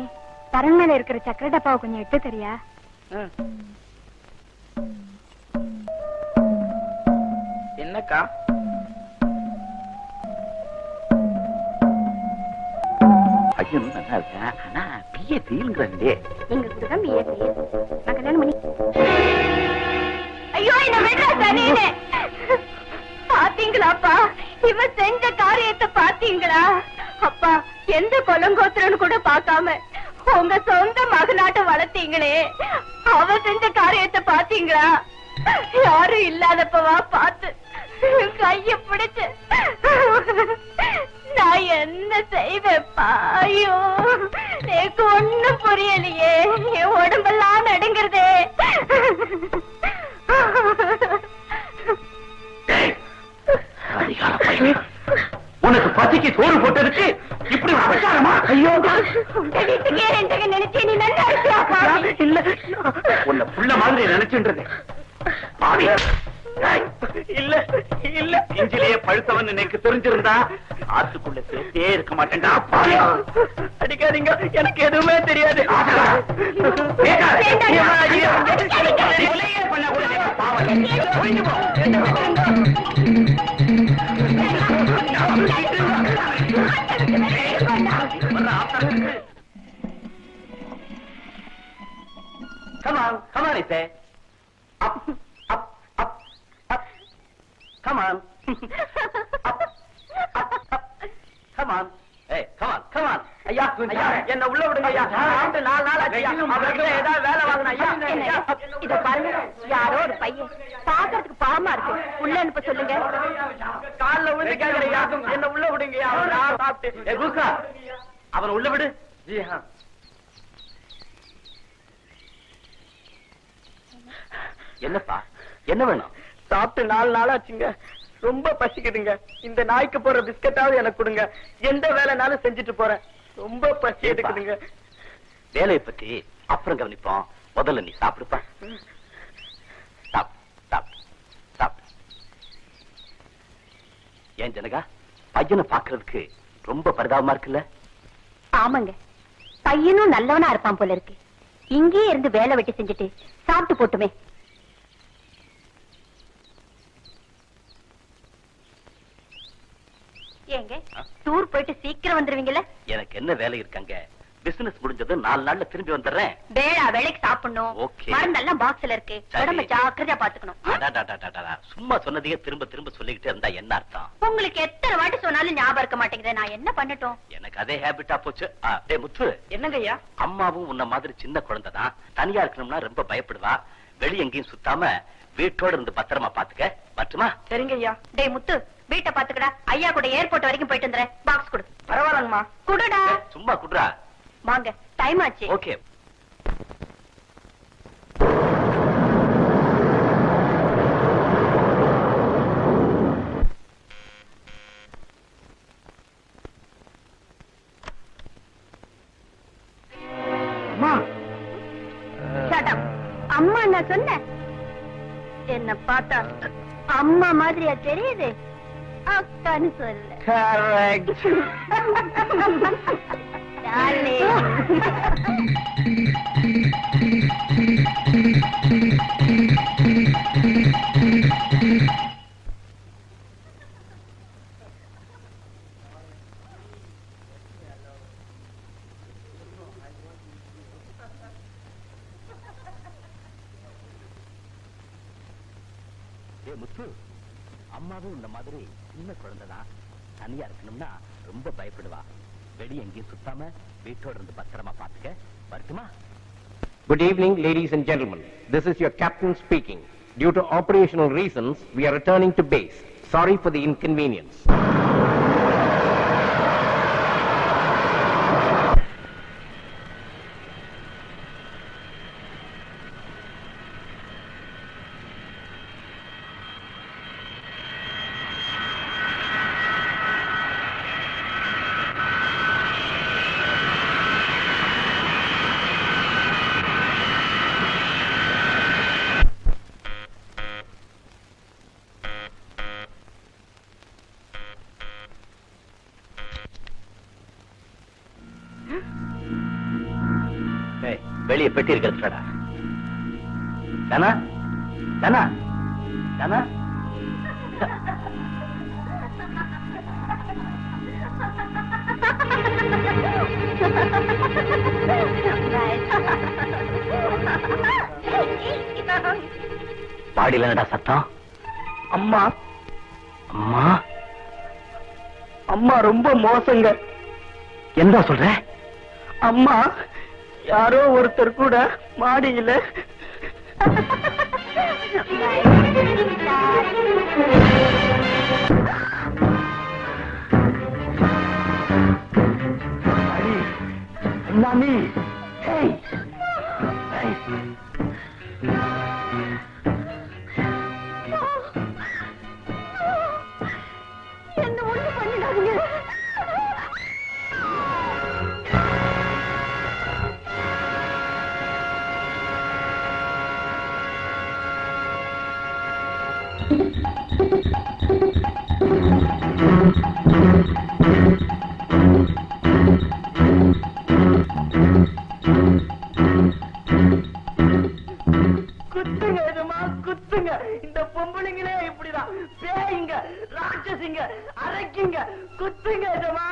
பரன் மேல இருக்கிற சக்கரை டப்பாவை கொஞ்சம் எடுத்து தரியா? என்னக்கா? ஐயன் நல்லா இருக்கேன், ஆனா பிஏ ஃபீல்ங்கிறே. எங்க கூட தான் பிஏ ஃபீல். நான் கல்யாணம் பண்ணி. ஐயோ என்ன மெட்ராஸ் அணியே. பாத்தீங்களாப்பா, இவன் செஞ்ச காரியத்தை பாத்தீங்களா? அப்பா எந்த கொலங்கோத்திரன்னு கூட பார்க்காம உங்க சொந்த மகனாட்ட வளர்த்தீங்களே, அவ செஞ்ச காரியத்தை பாத்தீங்களா? யாரும் இல்லாதப்பவா பார்த்து கைய பிடிச்சு நான் என்ன செய்வேப்பா? ஐயோ எனக்கு ஒண்ணும் புரியலையே, என் உடம்பெல்லாம் நடுங்கிறதே. உனக்கு பசிக்கு சோறு போட்டதுக்கு இப்படி அபச்சாரமா? ஐயோ, நினைச்சே நீ நல்லா இருக்கியாப்பா? இல்ல உன்னை புள்ள மாதிரி நினைச்சுன்றது. இல்ல இல்ல, இஞ்சிலேயே பழுத்தவன் எனக்கு தெரிஞ்சிருந்தா ஆத்துக்குள்ள சேர்த்தே இருக்க மாட்டேன்டா. அடிக்காதீங்க, எனக்கு எதுவுமே தெரியாது. Come on, come on, I say. Up, up, up, up. Come on. Up, up, up. Come on. Hey, come on, come on. ஐயா ஐயா, என்ன உள்ள விடுங்க ஐயா. 4 நாள் ஆச்சு. அவர்கிட்ட ஏதாவது வேலை வாங்கணும் ஐயா. இத பாருங்க, யாரோ ஒரு பையன் பாக்குறதுக்கு பாவமா இருக்கு, உள்ள அனுப்ப சொல்லுங்க. கால்ல விழுந்து கேக்குறையா, என்ன உள்ள விடுங்கய்யா. நான் சாப்பிட்டு. ஏய் பூக்கா, அவனை உள்ள விடு. ஜி ஹா. என்னப்பா, என்ன வேணும்? சாப்பிட்டு 4 நாள் ஆச்சுங்க. ரொம்ப பசிக்குதுங்க. இந்த நாய்க்கு போற பிஸ்கட்டாவது எனக்கு கொடுங்க. எந்த வேலைனாலும் செஞ்சுட்டு போறேன். ரொம்ப பசி எடுக்குதுங்க. வேலையை பத்தி அப்புறம் கவனிப்போம். முதல்ல நீ சாப்பிடுப்பா. ஏன் ஜனகா, பையனை பாக்குறதுக்கு ரொம்ப பரிதாபமா இருக்குல்ல? ஆமாங்க, பையனும் நல்லவனா இருப்பான் போல இருக்கு. இங்கே இருந்து வேலை வெட்டி செஞ்சுட்டு சாப்பிட்டு போட்டுமே. ஏங்க டூர் போயிட்டு சீக்கிரம் வந்துருவீங்கல்ல? எனக்கு என்ன வேலை இருக்காங்க? பிசினஸ் முடிஞ்சது 4 நாள்ல திரும்பி வந்துடுறேன். வேளா வேலைக்கு சாப்பிடணும். Okay. மருந்தெல்லாம் பாக்ஸ்ல இருக்கு. சரி. உடம்ப ஜாக்கிரதையா பாத்துக்கணும். அடடடடடடா, சும்மா சொன்னதையே திரும்ப திரும்ப சொல்லிக்கிட்டே இருந்தா என்ன அர்த்தம்? உங்களுக்கு எத்தனை வாட்டி சொன்னாலும் ஞாபகம் இருக்க மாட்டேங்குது. நான் என்ன பண்ணட்டும்? எனக்கு அதே ஹேபிட்டா போச்சு. டேய் முத்து, என்னங்க ஐயா? அம்மாவும் உன்ன மாதிரி சின்ன குழந்தை தான். தனியா இருக்கணும்னா ரொம்ப பயப்படுவா. வெளிய எங்கேயும் சுத்தாம வீட்டோட இருந்து பத்திரமா பாத்துக்க. பட்டுமா? சரிங்க ஐயா. டேய் முத்து, வீட்டை பாத்துக்கடா. ஐயா கூட ஏர்போர்ட் வரைக்கும் போயிட்டு வந்துறேன். பாக்ஸ் கொடு. பரவாயில்லங்கம்மா. குடுடா. சும்மா குடுறா. வாங்க, டைம் ஆச்சு. ஓகே. அம்மா நான் சொன்னேன். என்ன பார்த்தா அம்மா மாதிரியா தெரியுது? அக்கான்னு சொல்லு. முத்து, அம்மாவும் இந்த மாதிரி சின்ன குழந்தைதான். தனியா இருக்கணும்னா ரொம்ப பயப்படுவா. வெளிய எங்கேயும் சுத்தாம வீட்டோட இருந்து பத்திரமா பாத்துக்க. வரட்டுமா? Good evening, ladies and gentlemen. This is your captain speaking. Due to operational reasons, we are returning to base. Sorry for the inconvenience. வெளியே பெட்டி இருக்கிறதுடா. தானா தானா தானா பாடியில என்னடா சத்தம்? அம்மா அம்மா அம்மா ரொம்ப மோசங்க. என்ன சொல்ற? அம்மா யாரோ ஒருத்தர் கூட மாடியில மாமி என்ன ஒண்ணு பண்ணிடாதீங்க. குத்துங்க எஜமா, குத்துங்க. இந்த பொம்பளைங்களே இப்படிதான். பேய்ங்க, ராட்சசிங்க, அரைக்கிங்க. குத்துங்க எஜமா.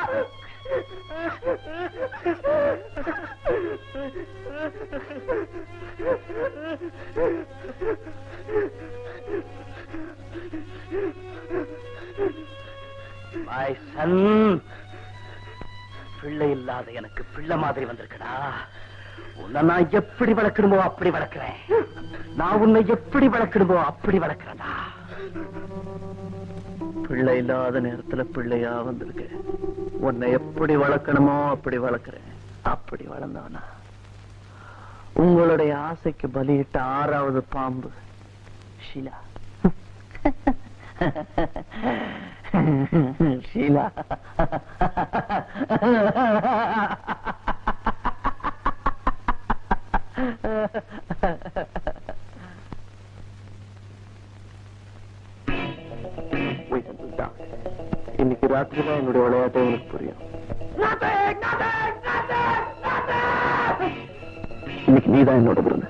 My son, பிள்ளை இல்லாத எனக்கு பிள்ளை மாதிரி வந்திருக்கடா. உன்னை நான் எப்படி வளர்க்கணுமோ அப்படி வளர்க்கிறேன். நான் உன்னை எப்படி வளர்க்கணுமோ அப்படி வளர்க்கிறேன்டா. பிள்ளை இல்லாத நேரத்துல பிள்ளையா வந்திருக்கு. உன்னை எப்படி வளர்க்கணுமோ அப்படி வளர்க்கிறேன். அப்படி வளர்ந்தவனா உங்களுடைய ஆசைக்கு பலியிட்ட 6வது பாம்பு ஷீலா. ஷீலா இன்னைக்கு ராத்திரி தான் என்னுடைய விளையாட்டை எனக்கு புரியும். இன்னைக்கு நீதான் என்னோட விருது.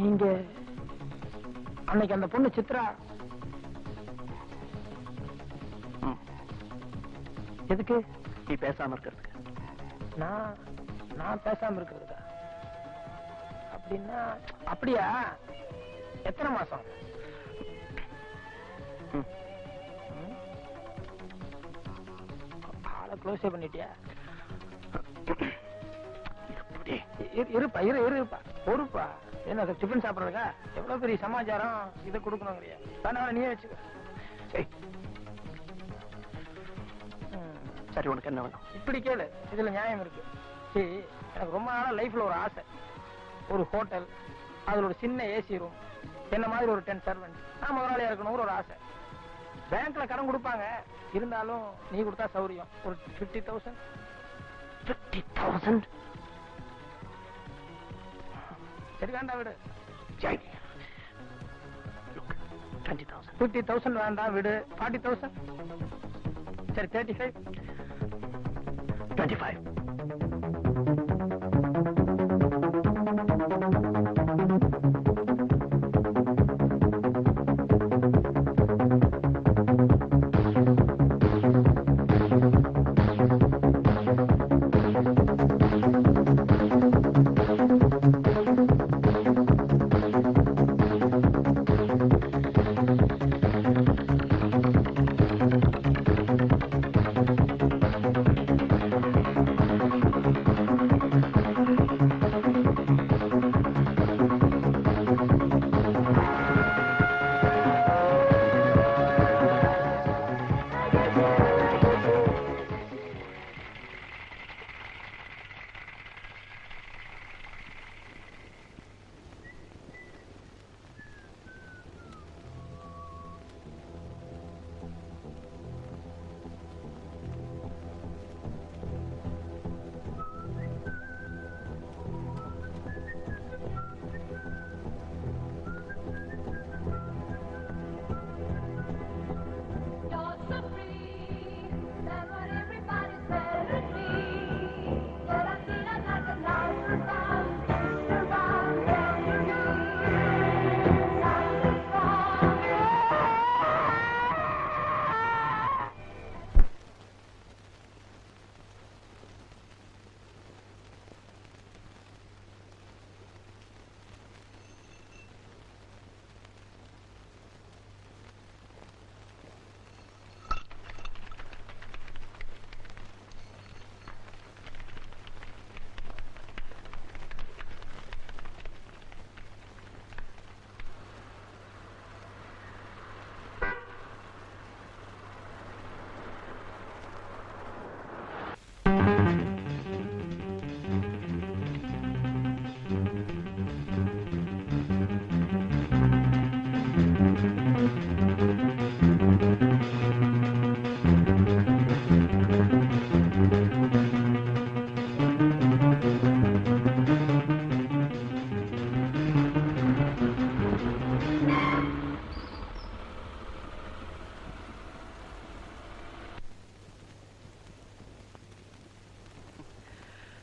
நீங்க அன்னைக்கு அந்த பொண்ணு சித்ரா எதுக்கு? நீ பேசாம இருக்கிறதுக்கு. நான் பேசாம இருக்கிறதுக்கா? அப்படின்னா அப்படியா? எத்தனை மாசம்? ஆளை க்ளோஸே பண்ணிட்டியா? இருப்பா இருப்பா பொறுப்பா. என்ன டிஃபன் சாப்பிடுறதுக்கா? எவ்வளவு பெரிய சமாச்சாரம் இதை கொடுக்கணுங்கிறியா? வேணா நீயே வச்சுக்க. சரி சரி, உனக்கு என்ன வேணும்? இப்படி கேளு, இதுல நியாயம் இருக்கு. சரி, எனக்கு ரொம்ப நாளா லைஃப்ல ஒரு ஆசை, ஒரு ஹோட்டல், அதுல ஒரு சின்ன ஏசி ரூம், என்ன மாதிரி ஒரு 10 சர்வெண்ட், நான் முதலாளியா இருக்கணுங்கிற ஒரு ஆசை. பேங்க்ல கடன் கொடுப்பாங்க, இருந்தாலும் நீ கொடுத்தா சௌரியம். ஒரு 50,000. 50,000? சரி வேண்டாம் விடு. 20,000. 50,000 வேண்டாம் விடு. 40,000. சரி 35. 25.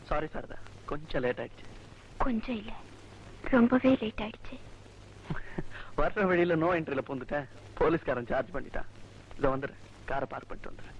சாரி சாரதா, கொஞ்சம் லேட் ஆயிடுச்சு. கொஞ்சம் இல்ல, ரொம்பவே லேட் ஆயிடுச்சு. வர்ற வழியில நோ என்ட்ரில பூந்துட்டேன். போலீஸ்காரன் சார்ஜ் பண்ணிட்டான். இதை வந்துடு, காரை பார்க் பண்ணிட்டு வந்துடுறேன்.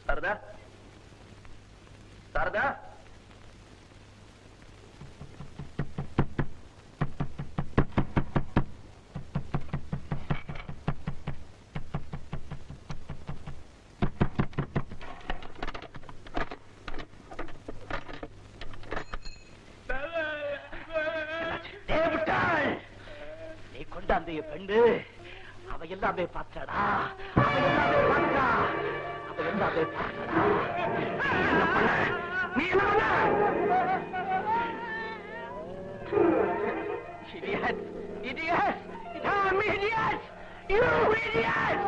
சாரதா, சாரதா, நீ கொண்டாந்த பெண்ணு அவ எல்லாமே பார்த்தாடா, அவ எல்லாமே பார்த்தா, அவ எல்லாமே பார்த்தாடா. நீ என்ன பண்ண? Idiots! Idiots! Damn idiots! You idiots!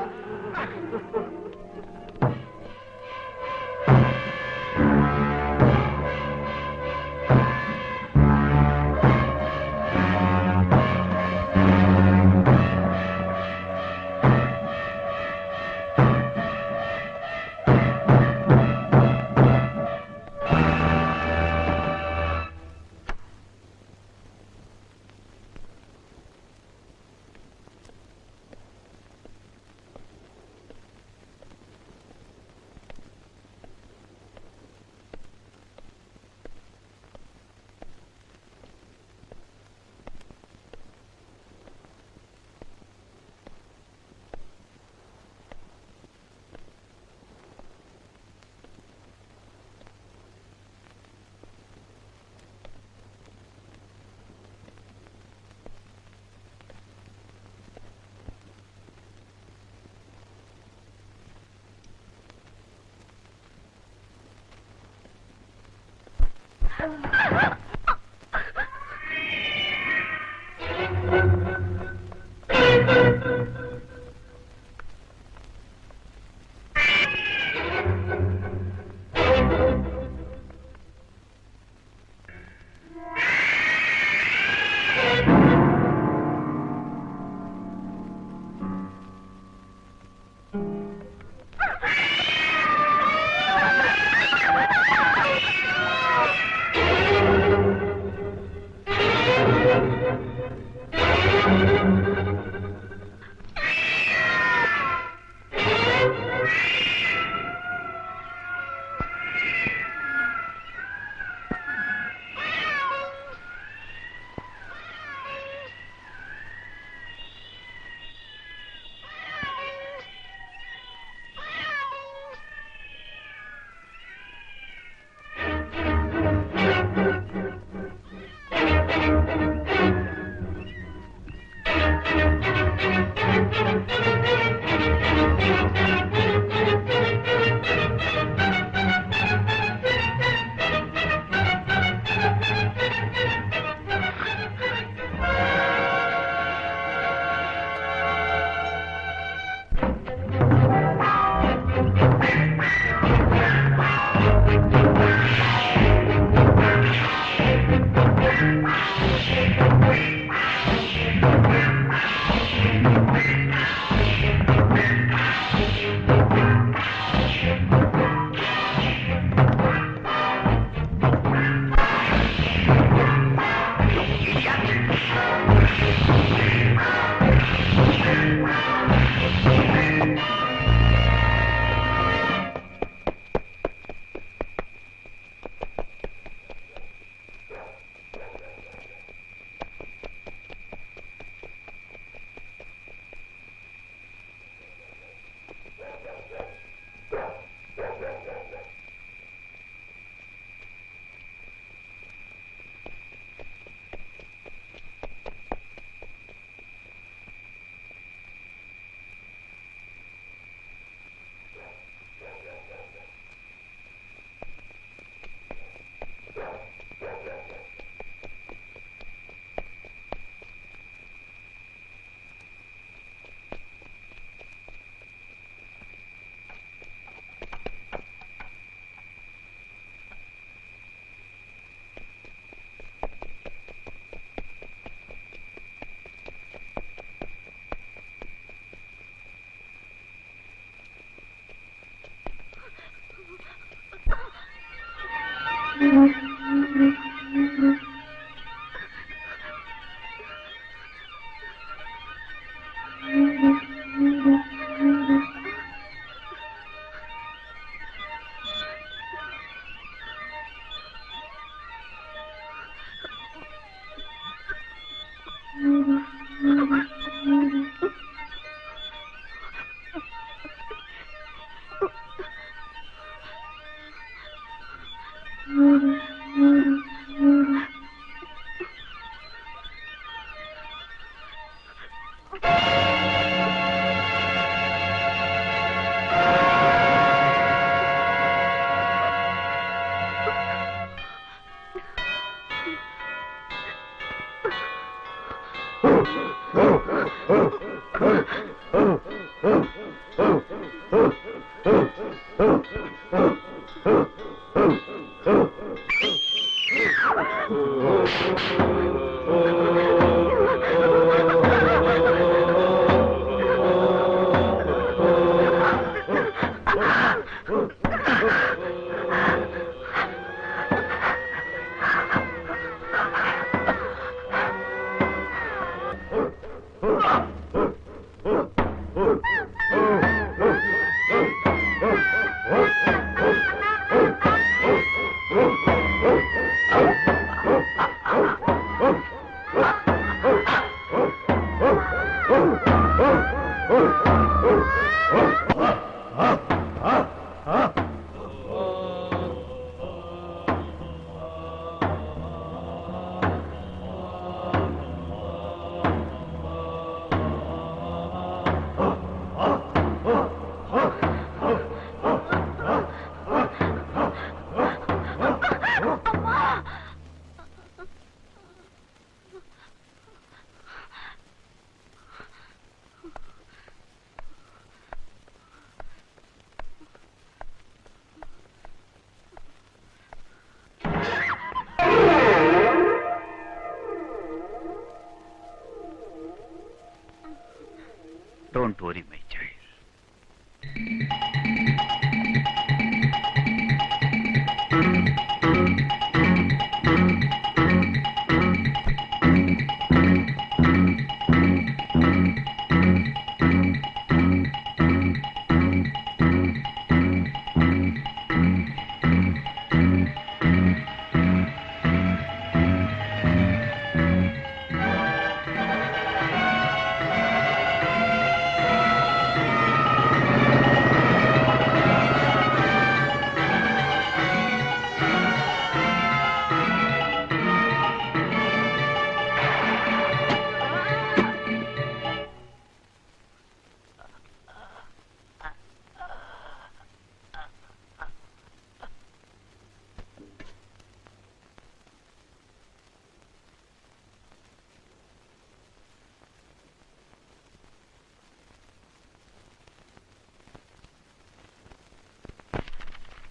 Don't worry, my child.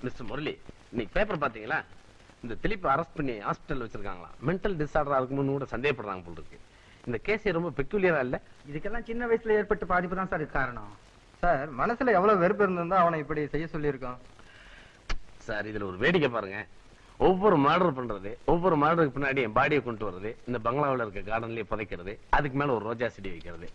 Mister Murali, இன்னைக்கு பேப்பர் பாத்தீங்களா? இந்த திலீப் அரெஸ்ட் பண்ணி ஹாஸ்பிட்டல் வச்சிருக்காங்களா? மென்டல் டிசார்டரா இருக்கும்னு கூட சந்தேகப்படுறாங்க போல இருக்கு. இந்த கேஸ் ரொம்ப பெக்குலியரா இல்ல? இதுக்கெல்லாம் சின்ன வயசுல ஏற்பட்ட பாதிப்பு தான் சார் காரணம். சார் மனசுல எவ்வளவு வெறுப்பு இருந்திருந்தா அவனை இப்படி செய்ய சொல்லியிருக்கோம். சார் இதுல ஒரு வேடிக்கை பாருங்க. ஒவ்வொரு மர்டர் பண்றது, ஒவ்வொரு மர்டருக்கு பின்னாடி என் பாடியை கொண்டு வர்றது, இந்த பங்களாவில் இருக்க கார்டன்லயே புதைக்கிறது, அதுக்கு மேல ஒரு ரோஜா செடி வைக்கிறது.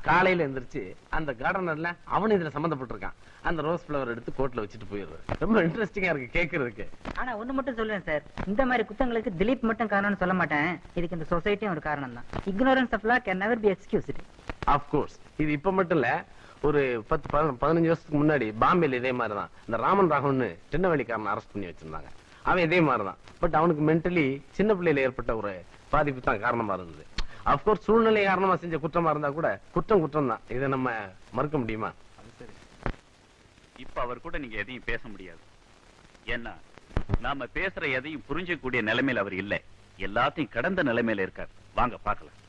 காலையில எந்திரிச்சு அந்த கார்டனர்ல அவன் இதுல சம்பந்தப்பட்டிருக்கான். அந்த ரோஸ் பிளவர் எடுத்து கோட்ல வச்சுட்டு போயிடுறது. ரொம்ப இன்ட்ரெஸ்டிங்கா இருக்கு கேட்கறதுக்கு. ஆனா ஒண்ணு மட்டும் சொல்லுவேன் சார், இந்த மாதிரி குத்தங்களுக்கு திலீப் மட்டும் காரணம்னு சொல்ல மாட்டேன். இதுக்கு இந்த சொசைட்டியும் ஒரு காரணம் தான். Ignorance of law can never be excused. Of course. இது இப்ப மட்டும் இல்ல, ஒரு 10-15 வருஷத்துக்கு முன்னாடி பாம்பேல இதே மாதிரிதான் இந்த ராமன் ராகவன் சின்னவெளிக்காரன் அரெஸ்ட் பண்ணி வச்சிருந்தாங்க. அவன் இதே மாதிரிதான். பட் அவனுக்கு மென்டலி சின்ன பிள்ளையில ஏற்பட்ட ஒரு பாதிப்பு தான் காரணமா இருந்தது. அப்கோர்ஸ் சூழ்நிலை காரணமா செஞ்ச குற்றமா இருந்தா கூட குற்றம் தான். இதை நம்ம மறுக்க முடியுமா? இப்ப அவர் கூட நீங்க எதையும் பேச முடியாது. ஏன்னா நாம பேசுற எதையும் புரிஞ்சக்கூடிய நிலைமையில அவர் இல்லை. எல்லாத்தையும் கடந்த நிலைமையில இருக்கார். வாங்க பார்க்கலாம்.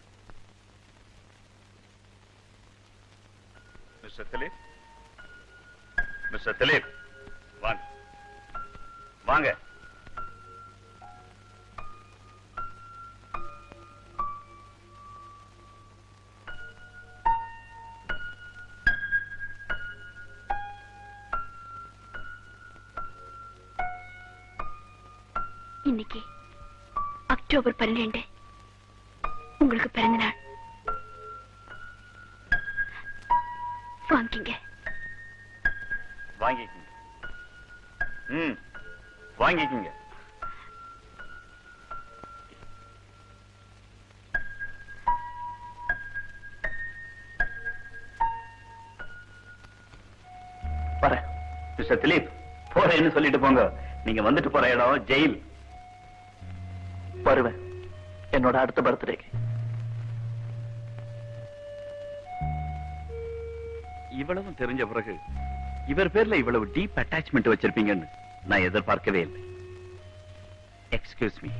மிஸ்டர் திலீப், மிஸ்டர் திலீப், வாங்க வாங்க. இன்னைக்கு அக்டோபர் 12 உங்களுக்கு பிறந்த நாள். வாங்கிங்க. வாங்கிக்கங்க. வாங்கிக்கங்க. வரேன். மிஸ்டர் திலீப், போறேன்னு சொல்லிட்டு போங்க. நீங்க வந்துட்டு போற இடம் ஜெயில். வருவேன் என்னோட அடுத்த பர்த்டேக்கு. இவ்வளவும் தெரிஞ்ச பிறகு இவர் பேர்ல இவ்வளவு டீப் அட்டாச்மெண்ட் வச்சிருப்பீங்கன்னு நான் எதிர்பார்க்கவே இல்லை. எக்ஸ்கியூஸ் மீ,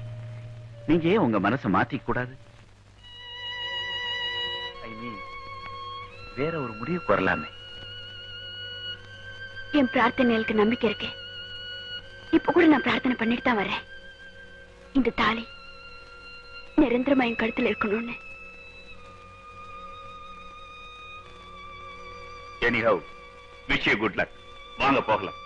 நீங்க ஏன் உங்க மனசை மாத்திக்க கூடாது? ஐ மீன், வேற ஒரு முடிவுக்கு வரலாமே. என் பிரார்த்தனைகளுக்கு நம்பிக்கை இருக்கு. இப்ப கூட நான் பிரார்த்தனை பண்ணிட்டு தான் வரேன். இந்த தாலி நிரந்தரமா என் கழுத்துல இருக்கணும்னு. Anyhow, wish you good luck. வாங்க போகலாம்.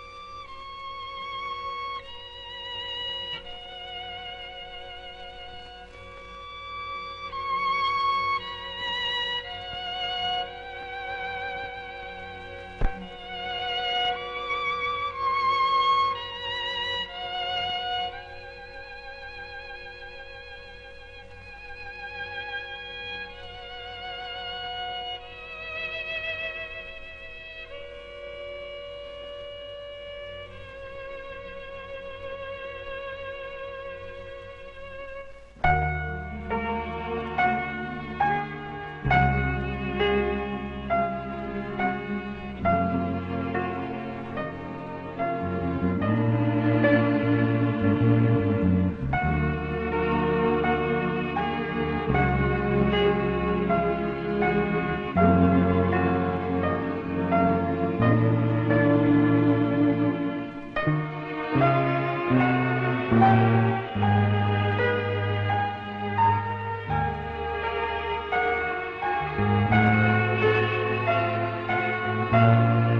Thank you.